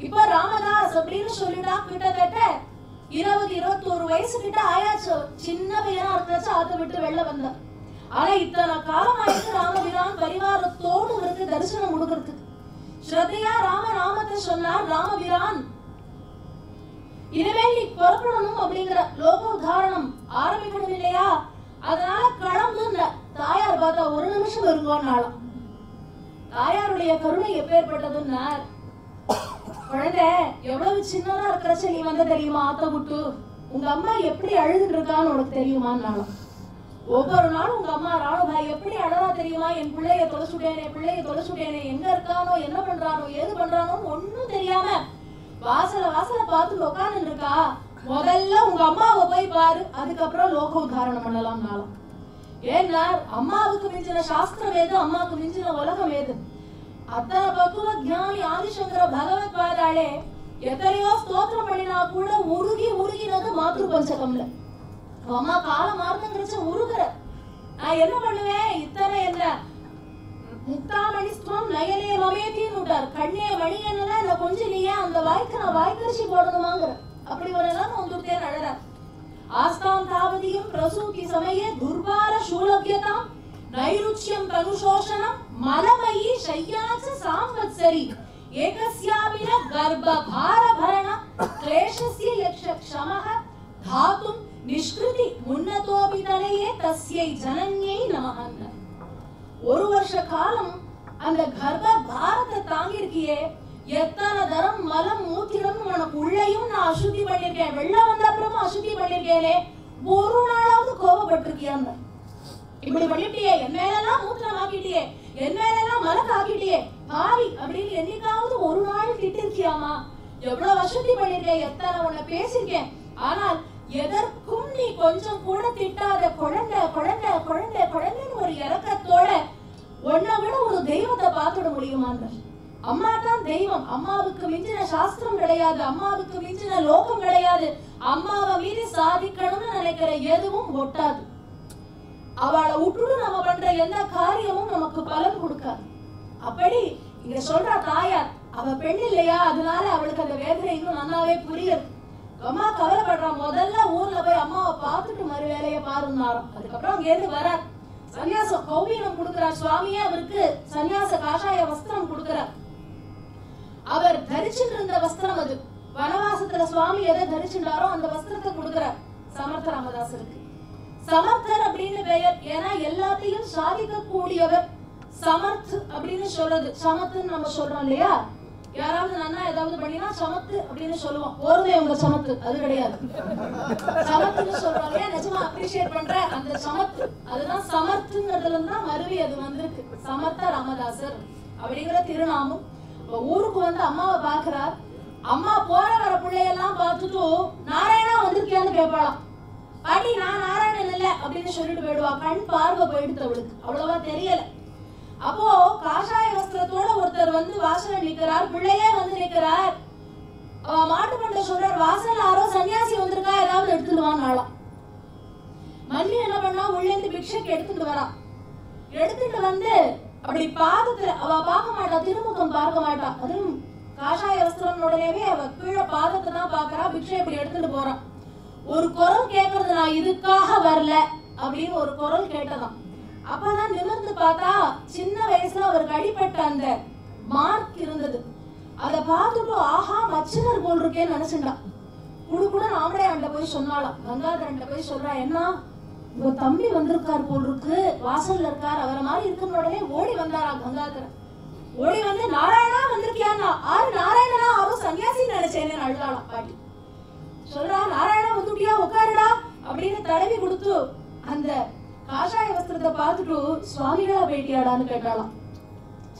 இப்ப ராமதாஸ் அப்படின்னு சொல்லிட்டா. கிட்டத்தட்ட 20-21 வயசு கிட்ட ஆயாச்சு. சின்ன பையனா இருந்தாச்சு, ஆத்த விட்டு வெளில வந்தா. ஆனா இத்தனை காலம் ஆயிட்டு ராமபிரான் பரிவாரத்தோடு இருக்கு தரிசனம் கொடுக்கறதுக்கு. ஸ்ரத்தையா ராமநாமத்தை சொன்னார் ராமபிரான். இனிமேல் நீ புறப்படணும் அப்படிங்கிற லோக உதாரணம் ஆரம்பிக்கணும் இல்லையா? அதனால கிளம்புன்ற தாயார் பார்த்தா, ஒரு நிமிஷம் இருக்கும்னாலும். தாயாருடைய கருணை எப்பேற்பட்டதுன்னா, குழந்தை எவ்வளவு சின்னதா இருக்கிறச்ச நீ வந்த தெரியுமா? ஆத்த விட்டு உங்க அம்மா எப்படி அழுதுட்டு இருக்கான்னு உனக்கு தெரியுமான்னாலும். ஒவ்வொரு நாளும் உங்க அம்மா ராணுபாய் எப்படி அழகா தெரியுமா? என் பிள்ளைய தொலைச்சுட்டேனே, எங்க இருக்கானோ, என்ன பண்றானோ, ஏது பண்றானோன்னு ஒன்னும் தெரியாம வாசல பார்த்து உட்கார்ந்து இருக்கா. முதல்ல உங்க அம்மாவை போய் பாரு, அதுக்கப்புறம் லோக உதாரணம் பண்ணலாம்னாலும். ஏன்னா அம்மாவுக்கு மிஞ்சின சாஸ்திரம் ஏது, அம்மாவுக்கு மிஞ்சின உலகம் ஏது? அத்தனை பக்குவ ஞானி ஆதிசங்கர பகவத் பாதாளே எத்தனையோ ஸ்தோத்திரம் பண்ணினா கூட உருகினது மாத்ரு பஞ்சகம்ல. அம்மா கால மார்த்தங்கிருச்ச உருகுற. நான் என்ன பண்ணுவேன்? இத்தனை என்ன முக்தாமணிஸ்துவம் நயனே மமேத்தின்னு விட்டார். கண்ணே மணி என்னன்னா என்ன கொஞ்சம் நீ ஏன் அந்த வாய்க்கு நான் வாய்க்கரிசி போடணுமாங்கிற அப்படி ஒரு எல்லாம் வந்துட்டேன்னு அழற. ஆஸ்தாம் தாவதியும் பிரசூதி சமயே துர்பார சூலபியதாம் நைருச்சியம் தனுஷோஷனம் மலமயி சய்யாச்ச சாம்வத்சரி ஏகஸ்யாபின கர்ப்பபார பரண க்லேஷஸ்ய யக்ஷ க்ஷமஹ தாதும் நிஷ்கிருதி முன்னதோபிதனையே தஸ்யை ஜனன்யை நமஹன்ன. ஒரு வருஷ காலம் அந்த கர்ப்ப பாரத்தை தாங்கி இருக்கியே, எத்தனை தரம் மலம் மூத்திரம் உனக்கு உள்ளேயும் நான் அசுத்தி பண்ணிருக்கேன், வெள்ள வந்த அப்புறமா அசுத்தி பண்ணிருக்கேனே, ஒரு நாளாவது கோபப்பட்டிருக்கியான்னு. இப்படி பண்ணிட்டியே, என் மேலெல்லாம் மூத்திரம் ஆக்கிட்டியே, என் மேலெல்லாம் மலக்கு ஆக்கிட்டியே பாவி அப்படின்னு என்னைக்காவது ஒரு நாள் திட்டிருக்கியாமா? எவ்வளவு அசுத்தி பண்ணிருக்கேன், எத்தனை உன்னை பேசிருக்கேன். ஆனால் எதற்கும் நீ கொஞ்சம் கூட திட்டாத குழந்தை குழந்தை குழந்தை குழந்தைன்னு ஒரு இறக்கத்தோட உன்னை விட ஒரு தெய்வத்தை பார்த்துட முடியுமான்ற. அம்மா தான் தெய்வம். அம்மாவுக்கு மிஞ்சின சாஸ்திரம் கிடையாது, அம்மாவுக்கு மிஞ்சின லோகம் கிடையாது. அம்மாவை மீறி சாதிக்கணும்னு நினைக்கிற எதுவும் ஒட்டாது. அவளை விட்டுட்டு நம்ம பண்ற எந்த காரியமும் நமக்கு பலன் கொடுக்காது. அப்படி இங்க சொல்ற தாயார், அவ பெண் இல்லையா, அதனால அவளுக்கு அந்த வேதனை இன்னும் நல்லாவே புரியுது. அம்மா கவலைப்படுறா. முதல்ல ஊர்ல போய் அம்மாவை பார்த்துட்டு மறு வேலையை பாருன்னாராம். அதுக்கப்புறம் அங்க இருந்து வர சன்னியாசம் கௌபீனம் கொடுக்கிறார் சுவாமியே. அவருக்கு சன்னியாச காஷாய வஸ்திரம் கொடுக்கிறார். அவர் தரிச்சுட்டு இருந்த வஸ்திரம் அது. வனவாசத்துல சுவாமி எதை தரிச்சுட்டாரோ அந்த வஸ்திரத்தை கொடுக்கிறார் சமர்த்த ராமதாசருக்கு. சமர்த்தர் அப்படின்னு பெயர். ஏன்னா எல்லாத்தையும் சாதிக்க கூடியவர். சமர்த் அப்படின்னு சொல்றது, சமத்துன்னு நம்ம சொல்றோம் இல்லையா? யாராவது நன்னா ஏதாவது பண்ணினா சமத்து அப்படின்னு சொல்லுவோம். ஒருவே உங்க சமத்து அது கிடையாது, சமத்துன்னு சொல்றோம் இல்லையா? நிஜமா அப்ரிஷியேட் பண்ற அந்த சமத்து, அதுதான் சமர்த்துங்கிறதுல தான் மருவி அது வந்திருக்கு. சமர்த்த ராமதாசர் அப்படிங்கிற திருநாமம். ஊருக்கு வந்து அம்மாவை பாக்குறார். அம்மா போற வர பிள்ளையெல்லாம் பார்த்துட்டு நாராயணா வந்திருக்கியான்னு கேட்பாளாம். பாட்டி நான் நாராயணன் இல்ல அப்படின்னு சொல்லிட்டு போயிடுவா. கண் பார்வை போயிடுத்து அவளுக்கு, அவ்வளவா தெரியல. அப்போ காஷாய வஸ்திரத்தோட ஒருத்தர் வந்து வாசல்ல நிக்கிறார். பிள்ளையே வந்து நிக்கிறார். மாட்டு பண்ண சொல்றார், வாசல் யாரோ சன்னியாசி வந்திருக்கா, ஏதாவது எடுத்துடுவான்னாலாம். மல்லி என்ன பண்ணா, உள்ள இருந்து பிக்ஷைக்கு எடுத்துட்டு வரா. எடுத்துட்டு வந்து அப்படி பாதத்துல அவ பார்க்க மாட்டா, திருமுகம் பார்க்க மாட்டா. அதுவும் காஷாய வஸ்திரம் உடனேவே அவ கீழே பாதத்தை தான் பாக்குறா. பிக்ஷை இப்படி எடுத்துட்டு போறான். ஒரு குரல் கேட்கறது, நான் இதுக்காக வரல அப்படின்னு ஒரு குரல் கேட்டதாம். அப்பதான் நிமிர்ந்து பார்த்தா சின்ன வயசுல அவருக்கு அடிப்பட்ட அந்த மார்க் இருந்தது. அதை பார்த்துட்டு ஆஹா மச்சினர் போல் இருக்கேன்னு நினைச்சுட்டான். கூட நாமடே அண்ட போய் சொன்னாலாம், கங்காதரன் போய் சொல்றா, என்ன உங்க தம்பி வந்திருக்கார் போல் இருக்கு, வாசல்ல இருக்கார், அவரை மாதிரி இருக்குன்னு உடனே ஓடி வந்தாரா கங்காதரன். ஓடி வந்து நாராயணா வந்திருக்கியான்னா, ஆறு நாராயணனா அவரும் சன்னியாசி நினைச்சேன்னு அழுதாளாம் பாட்டி. சொல்றா, நாராயணா வந்துட்டியா, உட்காருடா அப்படின்னு தடவி கொடுத்து அந்த காஷாய வஸ்திரத்தை பார்த்துட்டு சுவாமிகளா பேட்டியாடான்னு கேட்டாலாம்.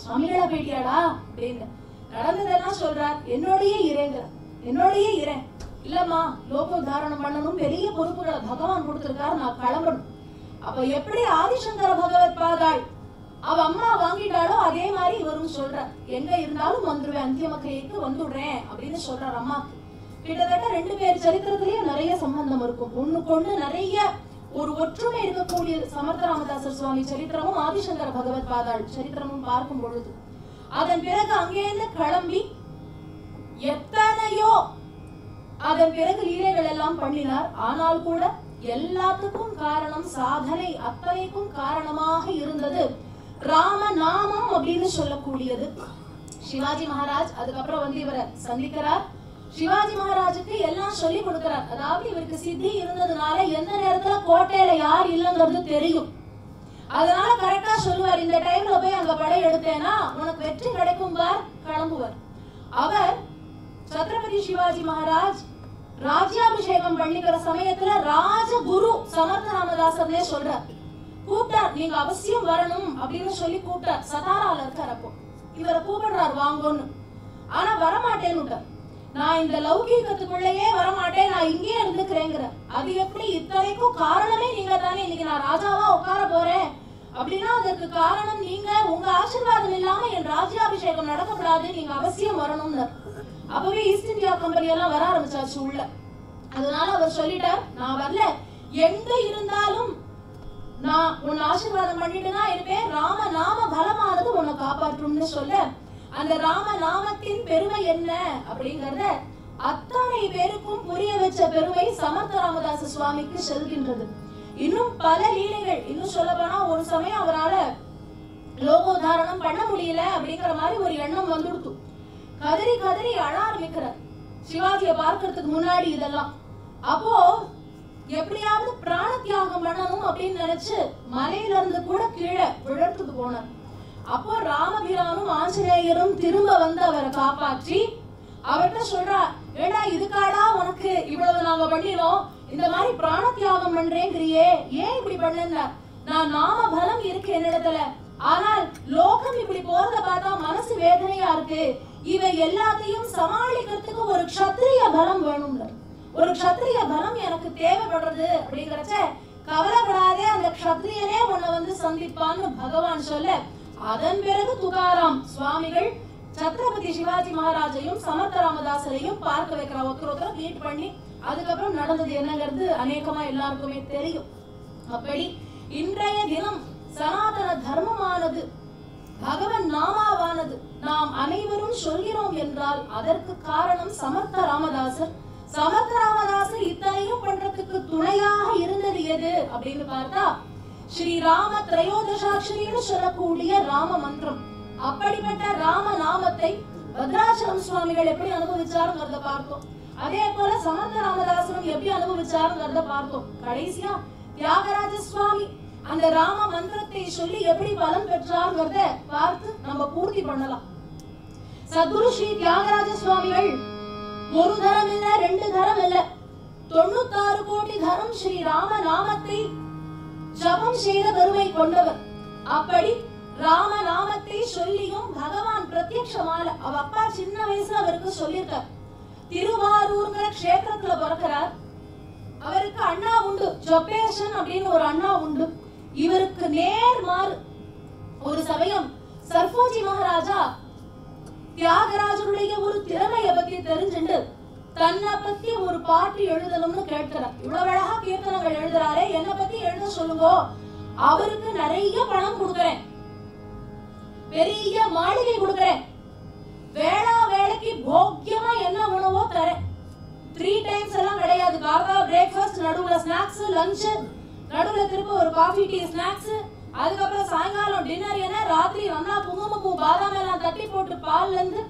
சுவாமிகளா பேட்டியாடா அப்படின்னு நடந்ததெல்லாம் சொல்றார். என்னோடயே இறைங்கிற, என்னோடயே இறை. இல்லம்மா, லோகோத்தாரணம் பண்ணணும், பெரிய பொறுப்புகளை பகவான் கொடுத்திருக்காரு, நான் கிளம்பணும். அப்ப எப்படி ஆதிசங்கர பகவத் பாதாள் அவ அம்மா வாங்கிட்டாலோ அதே மாதிரி இவரும் சொல்றார், எங்க இருந்தாலும் வந்துடுவேன், அந்தியமக்கைக்கு வந்துடுறேன் அப்படின்னு சொல்றார் அம்மாக்கு. கிட்டத்தட்ட 2 பேர் சரித்திரத்திலேயே நிறைய சம்பந்தம் இருக்கும், ஒண்ணுக்கு ஒண்ணு நிறைய ஒரு ஒற்றுமை இருக்கக்கூடிய சமர்த்த ராமதாசர் சுவாமி சரித்திரமும் ஆதிசங்கர பகவத் பாதாள் சரித்திரமும் பார்க்கும் பொழுது அதன் பிறகு அங்கேருந்து கிளம்பி எத்தனையோ அதன் பிறகு லீலைகள் எல்லாம் பண்ணினார். ஆனால் கூட எல்லாத்துக்கும் காரணம், சாதனை அத்தனைக்கும் காரணமாக இருந்தது ராம நாமம் அப்படின்னு சொல்லக்கூடியது. சிவாஜி மகாராஜ் அதுக்கப்புறம் வந்து இவரை சந்திக்கிறார். சிவாஜி மகாராஜுக்கு எல்லாம் சொல்லி கொடுக்கிறார். அதாவது இவருக்கு சித்தி இருந்ததுனால எந்த நேரத்துல கோட்டையில யார் இல்லைங்கிறது தெரியும். அதனால கரெக்டா சொல்லுவார், இந்த டைம்ல போய் அங்க படை எடுத்தேன்னா உனக்கு வெற்றி கிடைக்கும் பார், கிளம்புவார். அவர் சத்ரபதி சிவாஜி மகாராஜ் ராஜ்யாபிஷேகம் பண்ணிக்கிற சமயத்துல ராஜகுரு சமர்த்த ராமதாசர்னே சொல்றார். கூப்பிட்டார், நீங்க அவசியம் வரணும் அப்படின்னு சொல்லி கூப்பிட்டார். சதாரால இருக்கார். அப்போ இவரை கூப்பிடுறார் வாங்கன்னு. ஆனா வரமாட்டேன்னு, நான் இந்த லௌகீகத்துக்குள்ளேயே வரமாட்டேன், நான் இங்கே இருந்துக்கிறேங்கிற. அது எப்படி? இத்தனைக்கும் காரணமே நீங்க தானே. இன்னைக்கு நான் ராஜாவா உட்கார போறேன் அப்படின்னா அதற்கு காரணம் நீங்க. உங்க ஆசீர்வாதம் இல்லாம என் ராஜ்யாபிஷேகம் நடக்கப்படாது, நீங்க அவசியம் வரணும்னு. அப்பவே ஈஸ்ட் இந்தியா கம்பெனி எல்லாம் வர ஆரம்பிச்சாச்சு உள்ள. அதனால அவர் சொல்லிட்டார், நான் வரல, எங்க இருந்தாலும் நான் உன்னை ஆசீர்வாதம் பண்ணிட்டு தான் இருப்பேன், ராம நாம பலமானது உன்னை காப்பாற்றும்னு சொல்ல, அந்த ராம நாமத்தின் பெருமை என்ன அப்படிங்கறத அத்தனை பேருக்கும் புரிய வச்ச பெருமை சமர்த்த ராமதாச சுவாமிக்கு செல்கின்றது. இன்னும் பல லீலைகள், இன்னும் சொல்ல போனா ஒரு சமயம் அவரால் லோகோதாரணம் பண்ண முடியல அப்படிங்கிற மாதிரி ஒரு எண்ணம் வந்துடுத்து. கதறி கதறி அழ ஆரம்பிக்கிறார் சிவாஜியை பார்க்கறதுக்கு முன்னாடி. இதெல்லாம் அப்போ எப்படியாவது பிராண தியாகம் பண்ணணும் அப்படின்னு நினைச்சு மலையில இருந்து கூட கீழே விழறதுக்கு போனார். அப்போ ராமபிரானும் ஆஞ்சநேயரும் திரும்ப வந்து அவரை காப்பாற்றி அவர்கிட்ட சொல்றா, ஏடா இதுக்காடா உனக்கு இவ்வளவு நாங்க பண்ணினோம், இந்த மாதிரி பிராண தியாகம் பண்றேங்கிறியே, ஏன் இப்படி பண்ண? நான் நாம பலம் இருக்கு என்னிடத்துல, ஆனால் லோகம் இப்படி போறத பார்த்தா மனசு வேதனையா இருக்கு, இவை எல்லாத்தையும் சமாளிக்கிறதுக்கு ஒரு க்ஷத்ரிய பலம் வேணும்ல, ஒரு க்ஷத்ரிய பலம் எனக்கு தேவைப்படுறது அப்படிங்கறச்ச, கவலைப்படாதே, அந்த க்ஷத்ரியனே உன்னை வந்து சந்திப்பான்னு பகவான் சொல்ல, அதன் பிறகு துகாராம் சுவாமிகள் சத்ரபதி சிவாஜி மகாராஜையும் சமர்த்த ராமதாசரையும் பார்க்க வைக்கிற ஒருத்தர் மீட் பண்ணி அதுக்கப்புறம் நடந்தது என்னங்கிறது அநேகமா எல்லாருக்குமே தெரியும். அப்படி இன்றைய தினம் சனாதன தர்மமானது, பகவன் நாமாவானது நாம் அனைவரும் சொல்கிறோம் என்றால் அதற்கு காரணம் சமர்த்த ராமதாசர். சமர்த்த ராமதாசர் இத்தனையும் பண்றதுக்கு துணையாக இருந்தது எது அப்படின்னு பார்த்தா ஸ்ரீராம திரையோதசாட்சரின்னு சொல்லக்கூடிய ராம மந்திரம். அப்படிப்பட்ட ராம நாமத்தை பத்ராச்சலம் சுவாமிகள் எப்படி அனுபவிச்சாருங்கிறத பார்த்தோம். அதே போல சமர்த்த ராமதாசரும் எப்படி அனுபவிச்சாருங்கிறத பார்த்தோம். கடைசியா தியாகராஜ சுவாமி அந்த ராம மந்திரத்தை சொல்லி எப்படி பலன் பெற்றாருங்கிறத பார்த்து நம்ம பூர்த்தி பண்ணலாம். சத்குரு ஸ்ரீ தியாகராஜ சுவாமிகள் ஒரு தரம் இல்ல, 2 தரம் இல்ல, 96 கோடி தரம் ஸ்ரீ ராம நாமத்தை ஜபம் செய்த பெருமை கொண்டவர். அப்படி ராம நாமத்தை சொல்லியும் பகவான் பிரத்யக்ஷமான அவ அப்பா சின்ன வயசுல அவருக்கு சொல்லியிருக்கார். திருவாரூர்ங்கிற க்ஷேத்திரத்துல பிறக்கிறார். அவருக்கு அண்ணா உண்டு, ஜொப்பேஷன் அப்படின்னு ஒரு அண்ணா உண்டு. இவருக்கு நேர் மாறு. ஒரு சமயம் சர்போஜி மகாராஜா தியாகராஜருடைய ஒரு திறமையை பத்தி தெரிஞ்சுண்டு தன்னை பத்தி ஒரு பாட்டு எழுதணும்னு கேட்கிறார். இவ்வளவு அழகா கீர்த்தனங்கள் எழுதுறாரே, என்ன பத்தி எழுத சொல்லுங்க, அவருக்கு நிறைய பணம் கொடுக்கறேன், பெரிய மாளிகை கொடுக்கறேன், வேளா வேலைக்கு போக்கியமா என்ன உணவோ தரேன், 3 டைம்ஸ் எல்லாம் கிடையாது, காலைல பிரேக்ஃபாஸ்ட், நடுவுல ஸ்நாக்ஸ், லஞ்ச், நடுவுல திரும்ப ஒரு காஃபி டீ ஸ்நாக்ஸ், அதுக்கப்புறம் சாயங்காலம் டின்னர், என ராத்திரி நல்லா குங்குமப்பூ பாதாம் எல்லாம் தட்டி போட்டு பால்ல இருந்து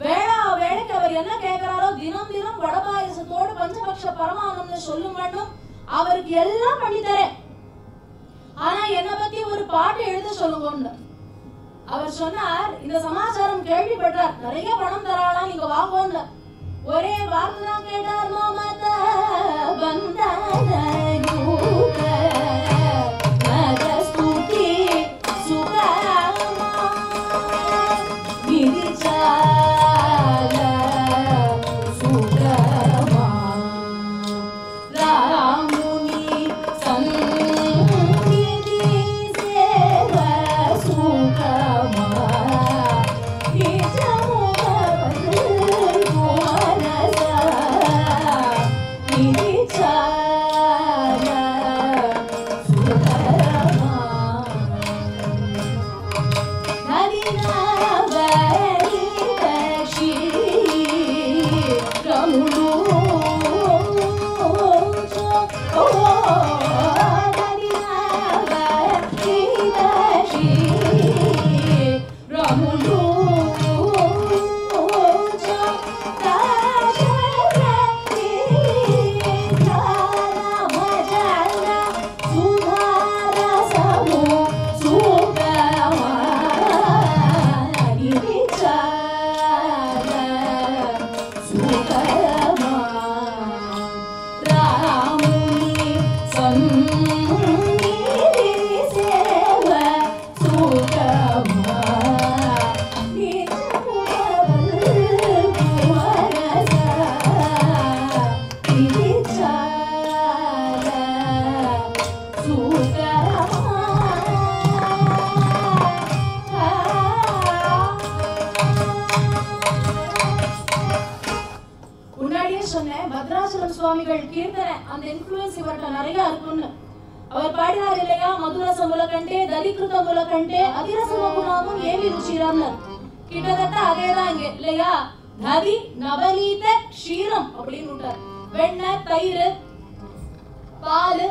வேளா வேலைக்கு அவர் என்ன கேட்கிறாரோ தினம் தினம் வடபாயசத்தோடு பஞ்சபக்ஷ பரமானம்னு சொல்லும் வேண்டும் அவருக்கு எல்லாம் பண்ணி தரேன். என்ன பத்தி ஒரு பாட்டு எழுத சொல்லுங்க. அவர் சொன்னார், இந்த சமாச்சாரம் கேள்விப்பட்டார், நிறைய பணம் தராளாம், நீங்க வாங்கோன்னு. ஒரே வார்த்தை தான் கேட்டார், மமத பந்தன யூக நரஸ்துதி சுகமா நிதிச்சால சுகமா ராமுனி சந்நிதி சேவ சுகமா பத்ராசலம் சுவாமிகள் கீர்த்தனை அந்த இன்ஃப்ளூயன்ஸ் இவர்கிட்ட நிறைய இருக்குன்னு. அவர் பாடினார் இல்லையா, மதுரச முலகண்டே தரிகிருத முலகண்டே அதிரசமகுணாமும் ஏவி ருச்சிரம்னு. கிட்டத்தட்ட அதேதான் இங்க இல்லையா. ததி நவநீத க்ஷீரம் அப்படின்னு விட்டார். வெண்ணெய், தயிர், பால்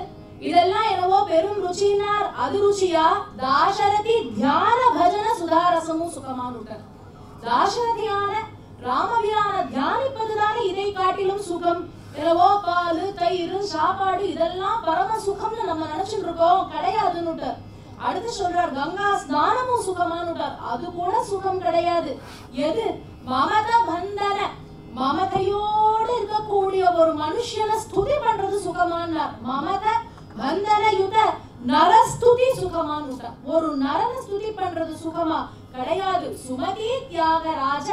இதெல்லாம் என்னவோ பெரும் ருச்சினார். அது ருச்சியா தாசரதி தியான பஜன சுதாரசமும் சுகமானு விட்டார். தாசரதியான ராமபிரான தியானிப்பதுதானே இதை காட்டிலும் சுகம். என்னவோ பால், தயிர், சாப்பாடு இதெல்லாம் பரம சுகம்னு நம்ம நினைச்சுட்டு இருக்கோம், கிடையாதுன்னு. அடுத்து சொல்றார், கங்கா ஸ்நானமும் சுகமானுட்டார். அது கூட சுகம் கிடையாது. எது? மமத பந்தன, மமதையோடு இருக்கக்கூடிய ஒரு மனுஷனை ஸ்துதி பண்றது சுகமானார். மமத பந்தன யுத நரஸ்துதி சுகமானுட்டார். ஒரு நரனை ஸ்துதி பண்றது சுகமா கிடையாது. சுமதி தியாகராஜ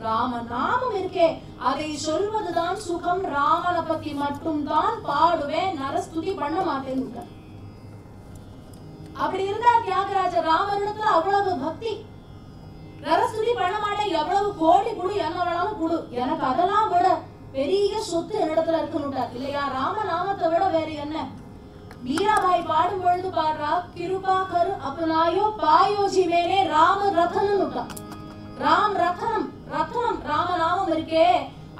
ராம நாமம் இருக்கே, அதை சொல்வதுதான் சுகம். ராமனை பத்தி மட்டும் தான் பாடுவேன், நரஸ்துதி பண்ண மாட்டேன்னு. அப்படி இருந்தா தியாகராஜர் ராமனிடத்துல அவ்வளவு பக்தி. நரஸ்துதி பண்ண மாட்டேன், எவ்வளவு கோடி குடு, என்ன வேணாலும் குடு, எனக்கு அதெல்லாம் விட பெரிய சொத்து என்னிடத்துல இருக்குன்னு இல்லையா. ராம நாமத்தை விட வேற என்ன? மீராபாய் பாடும் பொழுது பாடுறா, கிருபா கரு அப்பனாயோ பாயோஜி மேலே ராம ரத்தனம். ராம் ரத்னம், ரத்னம் ராமநாமம் இருக்கே,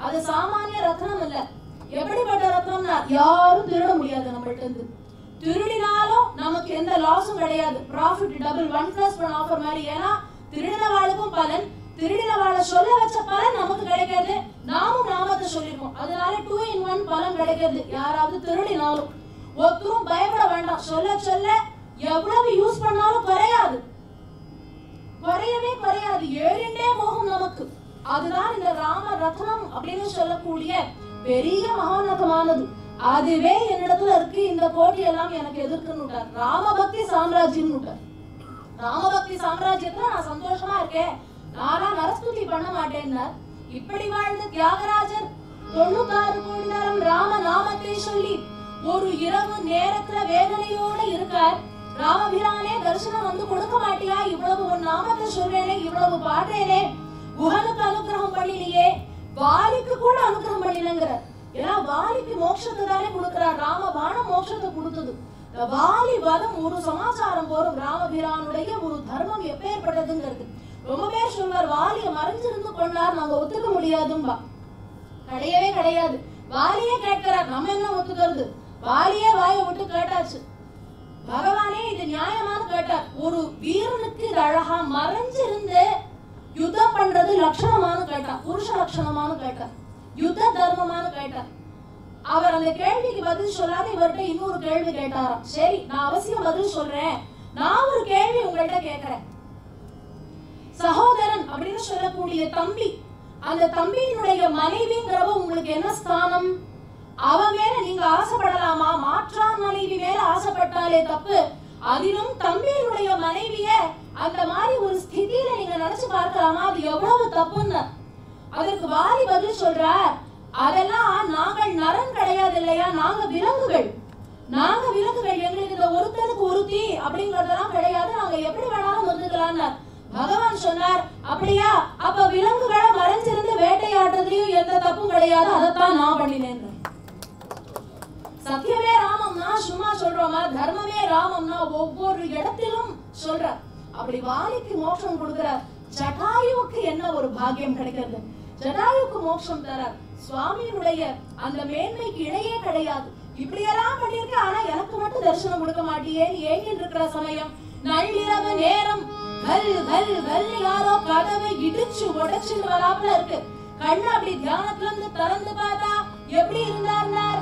அது சாமானிய ரத்னம் இல்ல. எப்படிப்பட்ட ரத்னம்னா யாரும் திருட முடியாது நம்மள்ட்ட இருந்து. திருடினாலும் நமக்கு எந்த லாஸும் கிடையாது. ப்ராஃபிட் டபுள், 1+1 ஆஃபர் மாதிரி. ஏன்னா திருடினவாளுக்கும் பலன், திருடினவாளை சொல்ல வச்ச பலன் நமக்கு கிடைக்காது. நாமும் நாமத்தை சொல்லிருக்கோம், அதனால 2 in 1 பலன் கிடைக்கிறது. யாராவது திருடினாலும் ஒருத்தரும் பயப்பட வேண்டாம். சொல்ல சொல்ல எவ்வளவு யூஸ் பண்ணாலும் குறையாது, குறையவே குறையாது, ஏறிண்டே போகும் நமக்கு. அதுதான் இந்த ராம ரத்னம் அப்படின்னு சொல்லக்கூடிய பெரிய மகாநகமானது. அதுவே என்னிடத்துல இருக்கு, இந்த கோட்டி எல்லாம் எனக்கு எதிர்க்குன்னு. ராமபக்தி சாம்ராஜ்யம். ராமபக்தி சாம்ராஜ்யத்துல நான் சந்தோஷமா இருக்கேன், நானா நரஸ்துதி பண்ண மாட்டேன்னா. இப்படி வாழ்ந்த தியாகராஜர் 96 கோடி நேரம் ராம நாமத்தை சொல்லி ஒரு இரவு நேரத்துல வேதனையோட இருக்கார். ராமபிரானே தரிசனம் வந்து கொடுக்க மாட்டியா, இவ்வளவு ஒரு நாமத்தை சொல்றேனே, இவ்வளவு பாடுறேனே, குஹனுக்கு அனுகிரகம் பண்ணிலையே, வாலிக்கு கூட அனுகிரகம் பண்ணிலங்கிற. ஏன்னா வாலிக்கு மோட்சத்தை தானே கொடுக்கிறார். ராமபானம் மோட்சத்தை கொடுத்தது. வாலி வதம் ஒரு சமாச்சாரம் போரும். ராமபிரானுடைய ஒரு தர்மம் எப்பேற்பட்டதுங்கிறது. ரொம்ப பேர் சொல்வார், வாலிய மறைஞ்சிருந்து கொண்டார், நாங்க ஒத்துக்க முடியாதும்பா. கிடையவே கிடையாது. வாலியே கேட்கிறார், நம்ம என்ன ஒத்துக்கிறது? வாலியே வாயை விட்டு கேட்டாச்சு. பகவானே இது நியாயமானு கேட்டார். ஒரு வீரனுக்கு இது அழகா மறைஞ்சிருந்து யுத்தம் பண்றது லட்சணமானு கேட்டார், புருஷ லட்சணமானு கேட்டார், யுத்த தர்மமானு கேட்டார். அவர் அந்த கேள்விக்கு பதில் சொல்லாத இவர்கிட்ட இன்னொரு கேள்வி கேட்டாராம். சரி, நான் அவசியம் பதில் சொல்றேன். நான் ஒரு கேள்வி உங்கள்கிட்ட கேட்கிறேன். சகோதரன் அப்படின்னு சொல்லக்கூடிய தம்பி, அந்த தம்பியினுடைய மனைவிங்கிறவ உங்களுக்கு என்ன ஸ்தானம்? அவ மேல நீங்க ஆசைப்படலாமா? மாற்றான் மனைவி மேல ஆசைப்பட்டாலே தப்பு. அதிலும் தம்பியினுடைய மனைவிய அந்த மாதிரி ஒரு ஸ்திதியில நீங்க நினைச்சு பார்க்கலாமா? அது எவ்வளவு தப்புன்னு அதற்கு வாலி பதில் சொல்றார். அதெல்லாம் நாங்கள் நரன் கிடையாது இல்லையா, நாங்க விலங்குகள். எங்களுக்கு இந்த ஒருத்தனுக்கு ஒருத்தி அப்படிங்கறதெல்லாம் கிடையாது. நாங்க எப்படி வேணாலும் வந்துக்கலாம்னு பகவான் சொன்னார். அப்படியா? அப்ப விலங்குகளை மறைஞ்சிருந்து வேட்டையாடுறதுலயும் எந்த தப்பும் கிடையாது. அதைத்தான் நான் பண்ணினேன். சத்தியமே ராமம்னா சும்மா சொல்றோமா? தர்மமே ராமம்னா ஒவ்வொரு இடத்திலும் சொல்ற. அப்படி வாலிக்கு மோட்சம் கொடுக்கிற ஜடாயுவுக்கு என்ன ஒரு பாக்கியம் கிடைக்கிறது? ஜடாயுக்கு மோட்சம் தர சுவாமியினுடைய அந்த மேன்மைக்கு இணையே கிடையாது. இப்படியெல்லாம் பண்ணிருக்க, ஆனா எனக்கு மட்டும் தரிசனம் கொடுக்க மாட்டியேன்னு ஏங்கிட்டு இருக்கிற சமயம் நள்ளிரவு நேரம் யாரோ கதவை இடிச்சு உடைச்சு வராப்புல இருக்கு. கண்ணு அப்படி தியானத்துல இருந்து திறந்து பார்த்தா எப்படி இருந்தார்?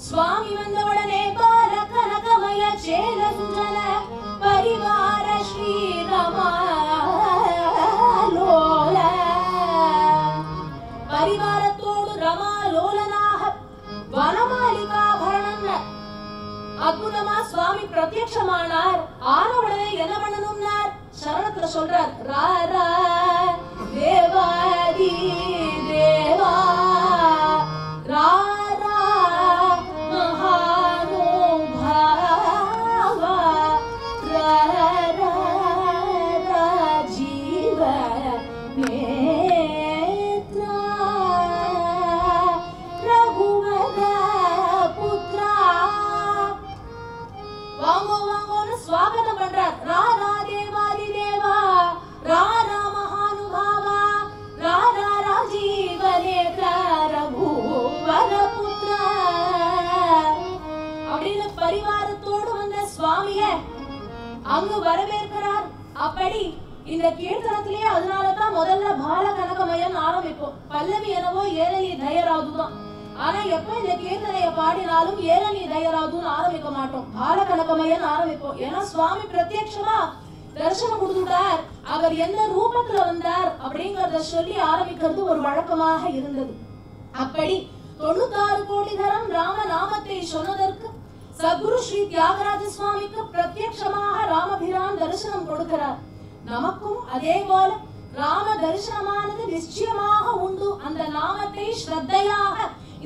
சுவாமி வந்த உடனே பால கனகமய சேல சுஜன பரிவார ஸ்ரீரமா லோல பரிவாரத்தோடு ரமா லோலனாக வனமாலிகாபரணம் அற்புதமா சுவாமி பிரத்யட்சமானார். ஆன உடனே என்ன பண்ணணும்னார்? சரணத்துல சொல்றார். ராரா தேவாதி தேவா ராரா மகானுபாவா ராரா ராஜீவ நேத்ரா ரகுவர புத்ரா. வாங்கோ வாங்கோன்னு ஸ்வாகதம் பண்றார். ராரா தேவாதி தேவா ராரா மகானுபாவா ராரா ராஜீவ நேத்ரா ரகுவர புத்ரா அப்படின்னு பரிவாரத்தோடு வந்த சுவாமிய அங்கு வரவேற்கிறார். அப்படி இந்த கீர்த்தனத்திலேயே அதனாலதான் முதல்ல பால கனகமயம் ஆரம்பிப்போம். பல்லவி என்னவோ ஏரலி தயராதுதான். ஆனா எப்ப இந்த கீர்த்தனைய பாடினாலும் ஏரலி தயராதுன்னு ஆரம்பிக்க மாட்டோம், பால கனகமயம் ஆரம்பிப்போம். ஏன்னா சுவாமி பிரத்யட்சமா தரிசனம் கொடுத்துட்டார். அவர் எந்த ரூபத்துல வந்தார் அப்படிங்கறத சொல்லி ஆரம்பிக்கிறது ஒரு வழக்கமாக இருந்தது. அப்படி 96 கோடி தரம் ராம நாமத்தை சொன்னதற்கு சத்குரு ஸ்ரீ தியாகராஜ சுவாமிக்கு பிரத்யட்சமாக ராமபிரான் தரிசனம் கொடுக்கிறார். நமக்கும் அதே போல ராம தரிசனமானது நிச்சயமாக உண்டு. அந்த நாமத்தை ஸ்ரத்தையாக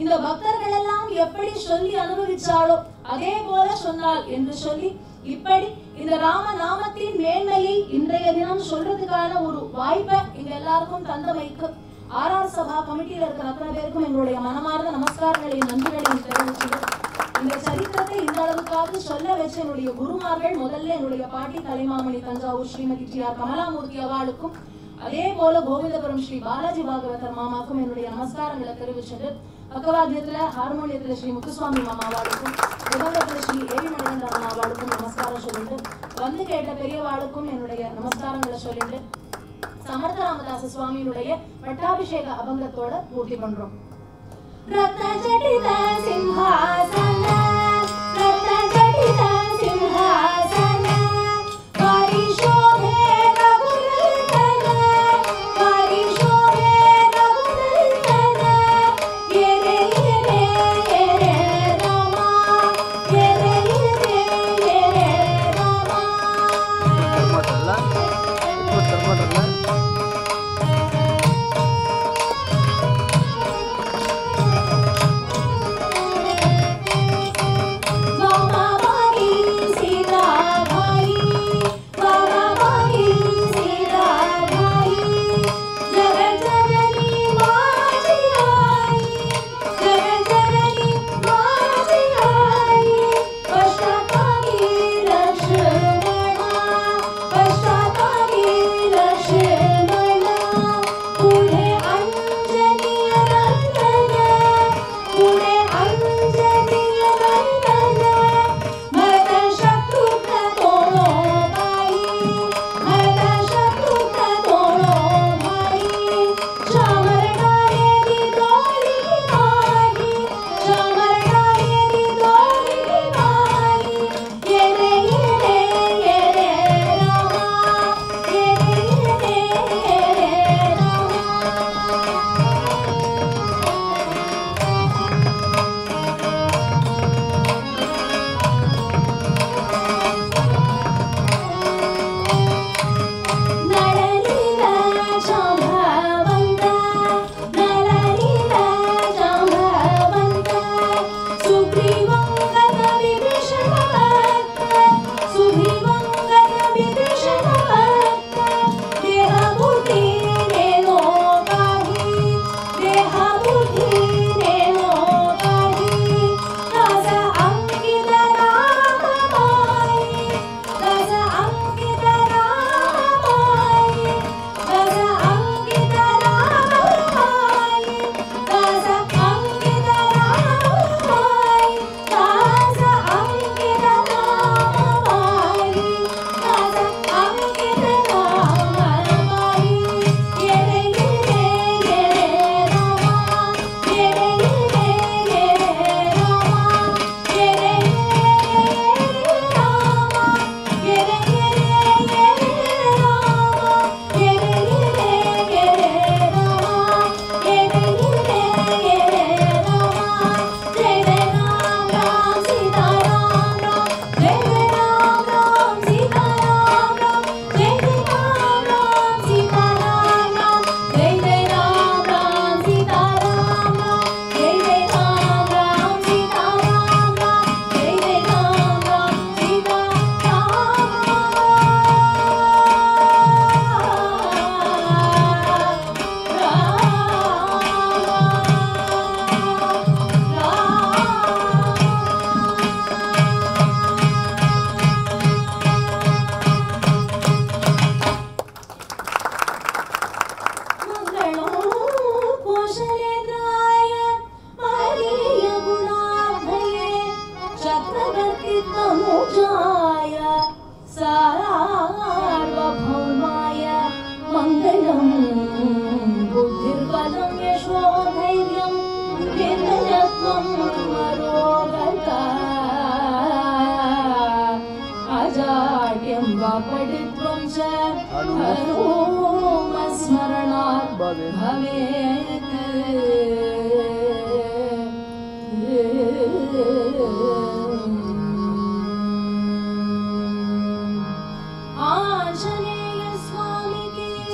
இந்த பக்தர்கள் எல்லாம் எப்படி சொல்லி அனுபவிச்சாலோ அதே போல சொன்னாள் என்று சொல்லி இப்படி இந்த ராம நாமத்தின் மேன்மையை இன்றைய தினம் சொல்றதுக்கான ஒரு வாய்ப்பை இங்க எல்லாருக்கும் தந்தமைக்கு ஆர்ஆர் சபா கமிட்டியில இருக்கிற அத்தனை பேருக்கும் எங்களுடைய மனமார்ந்த நமஸ்காரங்களையும் நன்றிகளையும் தெரிவிச்சு இந்த சரித்திரத்தை இந்த அளவுக்காக சொல்ல வச்ச என்னுடைய குருமார்கள் முதல்ல என்னுடைய பாட்டி கலைமாமணி தஞ்சாவூர் ஸ்ரீமதி டி.ஆர். கமலாமூர்த்தி அவளுக்கும் அதே போல கோவிந்தபுரம் ஸ்ரீ பாலாஜி பாகவதர் மாமாக்கும் என்னுடைய நமஸ்காரங்களை தெரிவிச்சது. பக்கவாத்தியத்துல ஹார்மோனியத்துல ஸ்ரீ முத்துசுவாமி மாமாவாளுக்கும் விபங்கத்துல ஸ்ரீ ஏவி மணிகண்ட மாமாவாளுக்கும் நமஸ்காரம் சொல்லிட்டு வந்து கேட்ட பெரியவாளுக்கும் என்னுடைய நமஸ்காரங்களை சொல்லிட்டு சமர்த்த ராமதாச சுவாமியினுடைய பட்டாபிஷேக அபங்கத்தோட பூர்த்தி பண்றோம். रत्नजटित सिंहासन रत्नजटित सिंहासन परिशोभे रघुनंदन परिशोभे रघुनंदन ये रे रामा ये रे रामा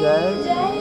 जय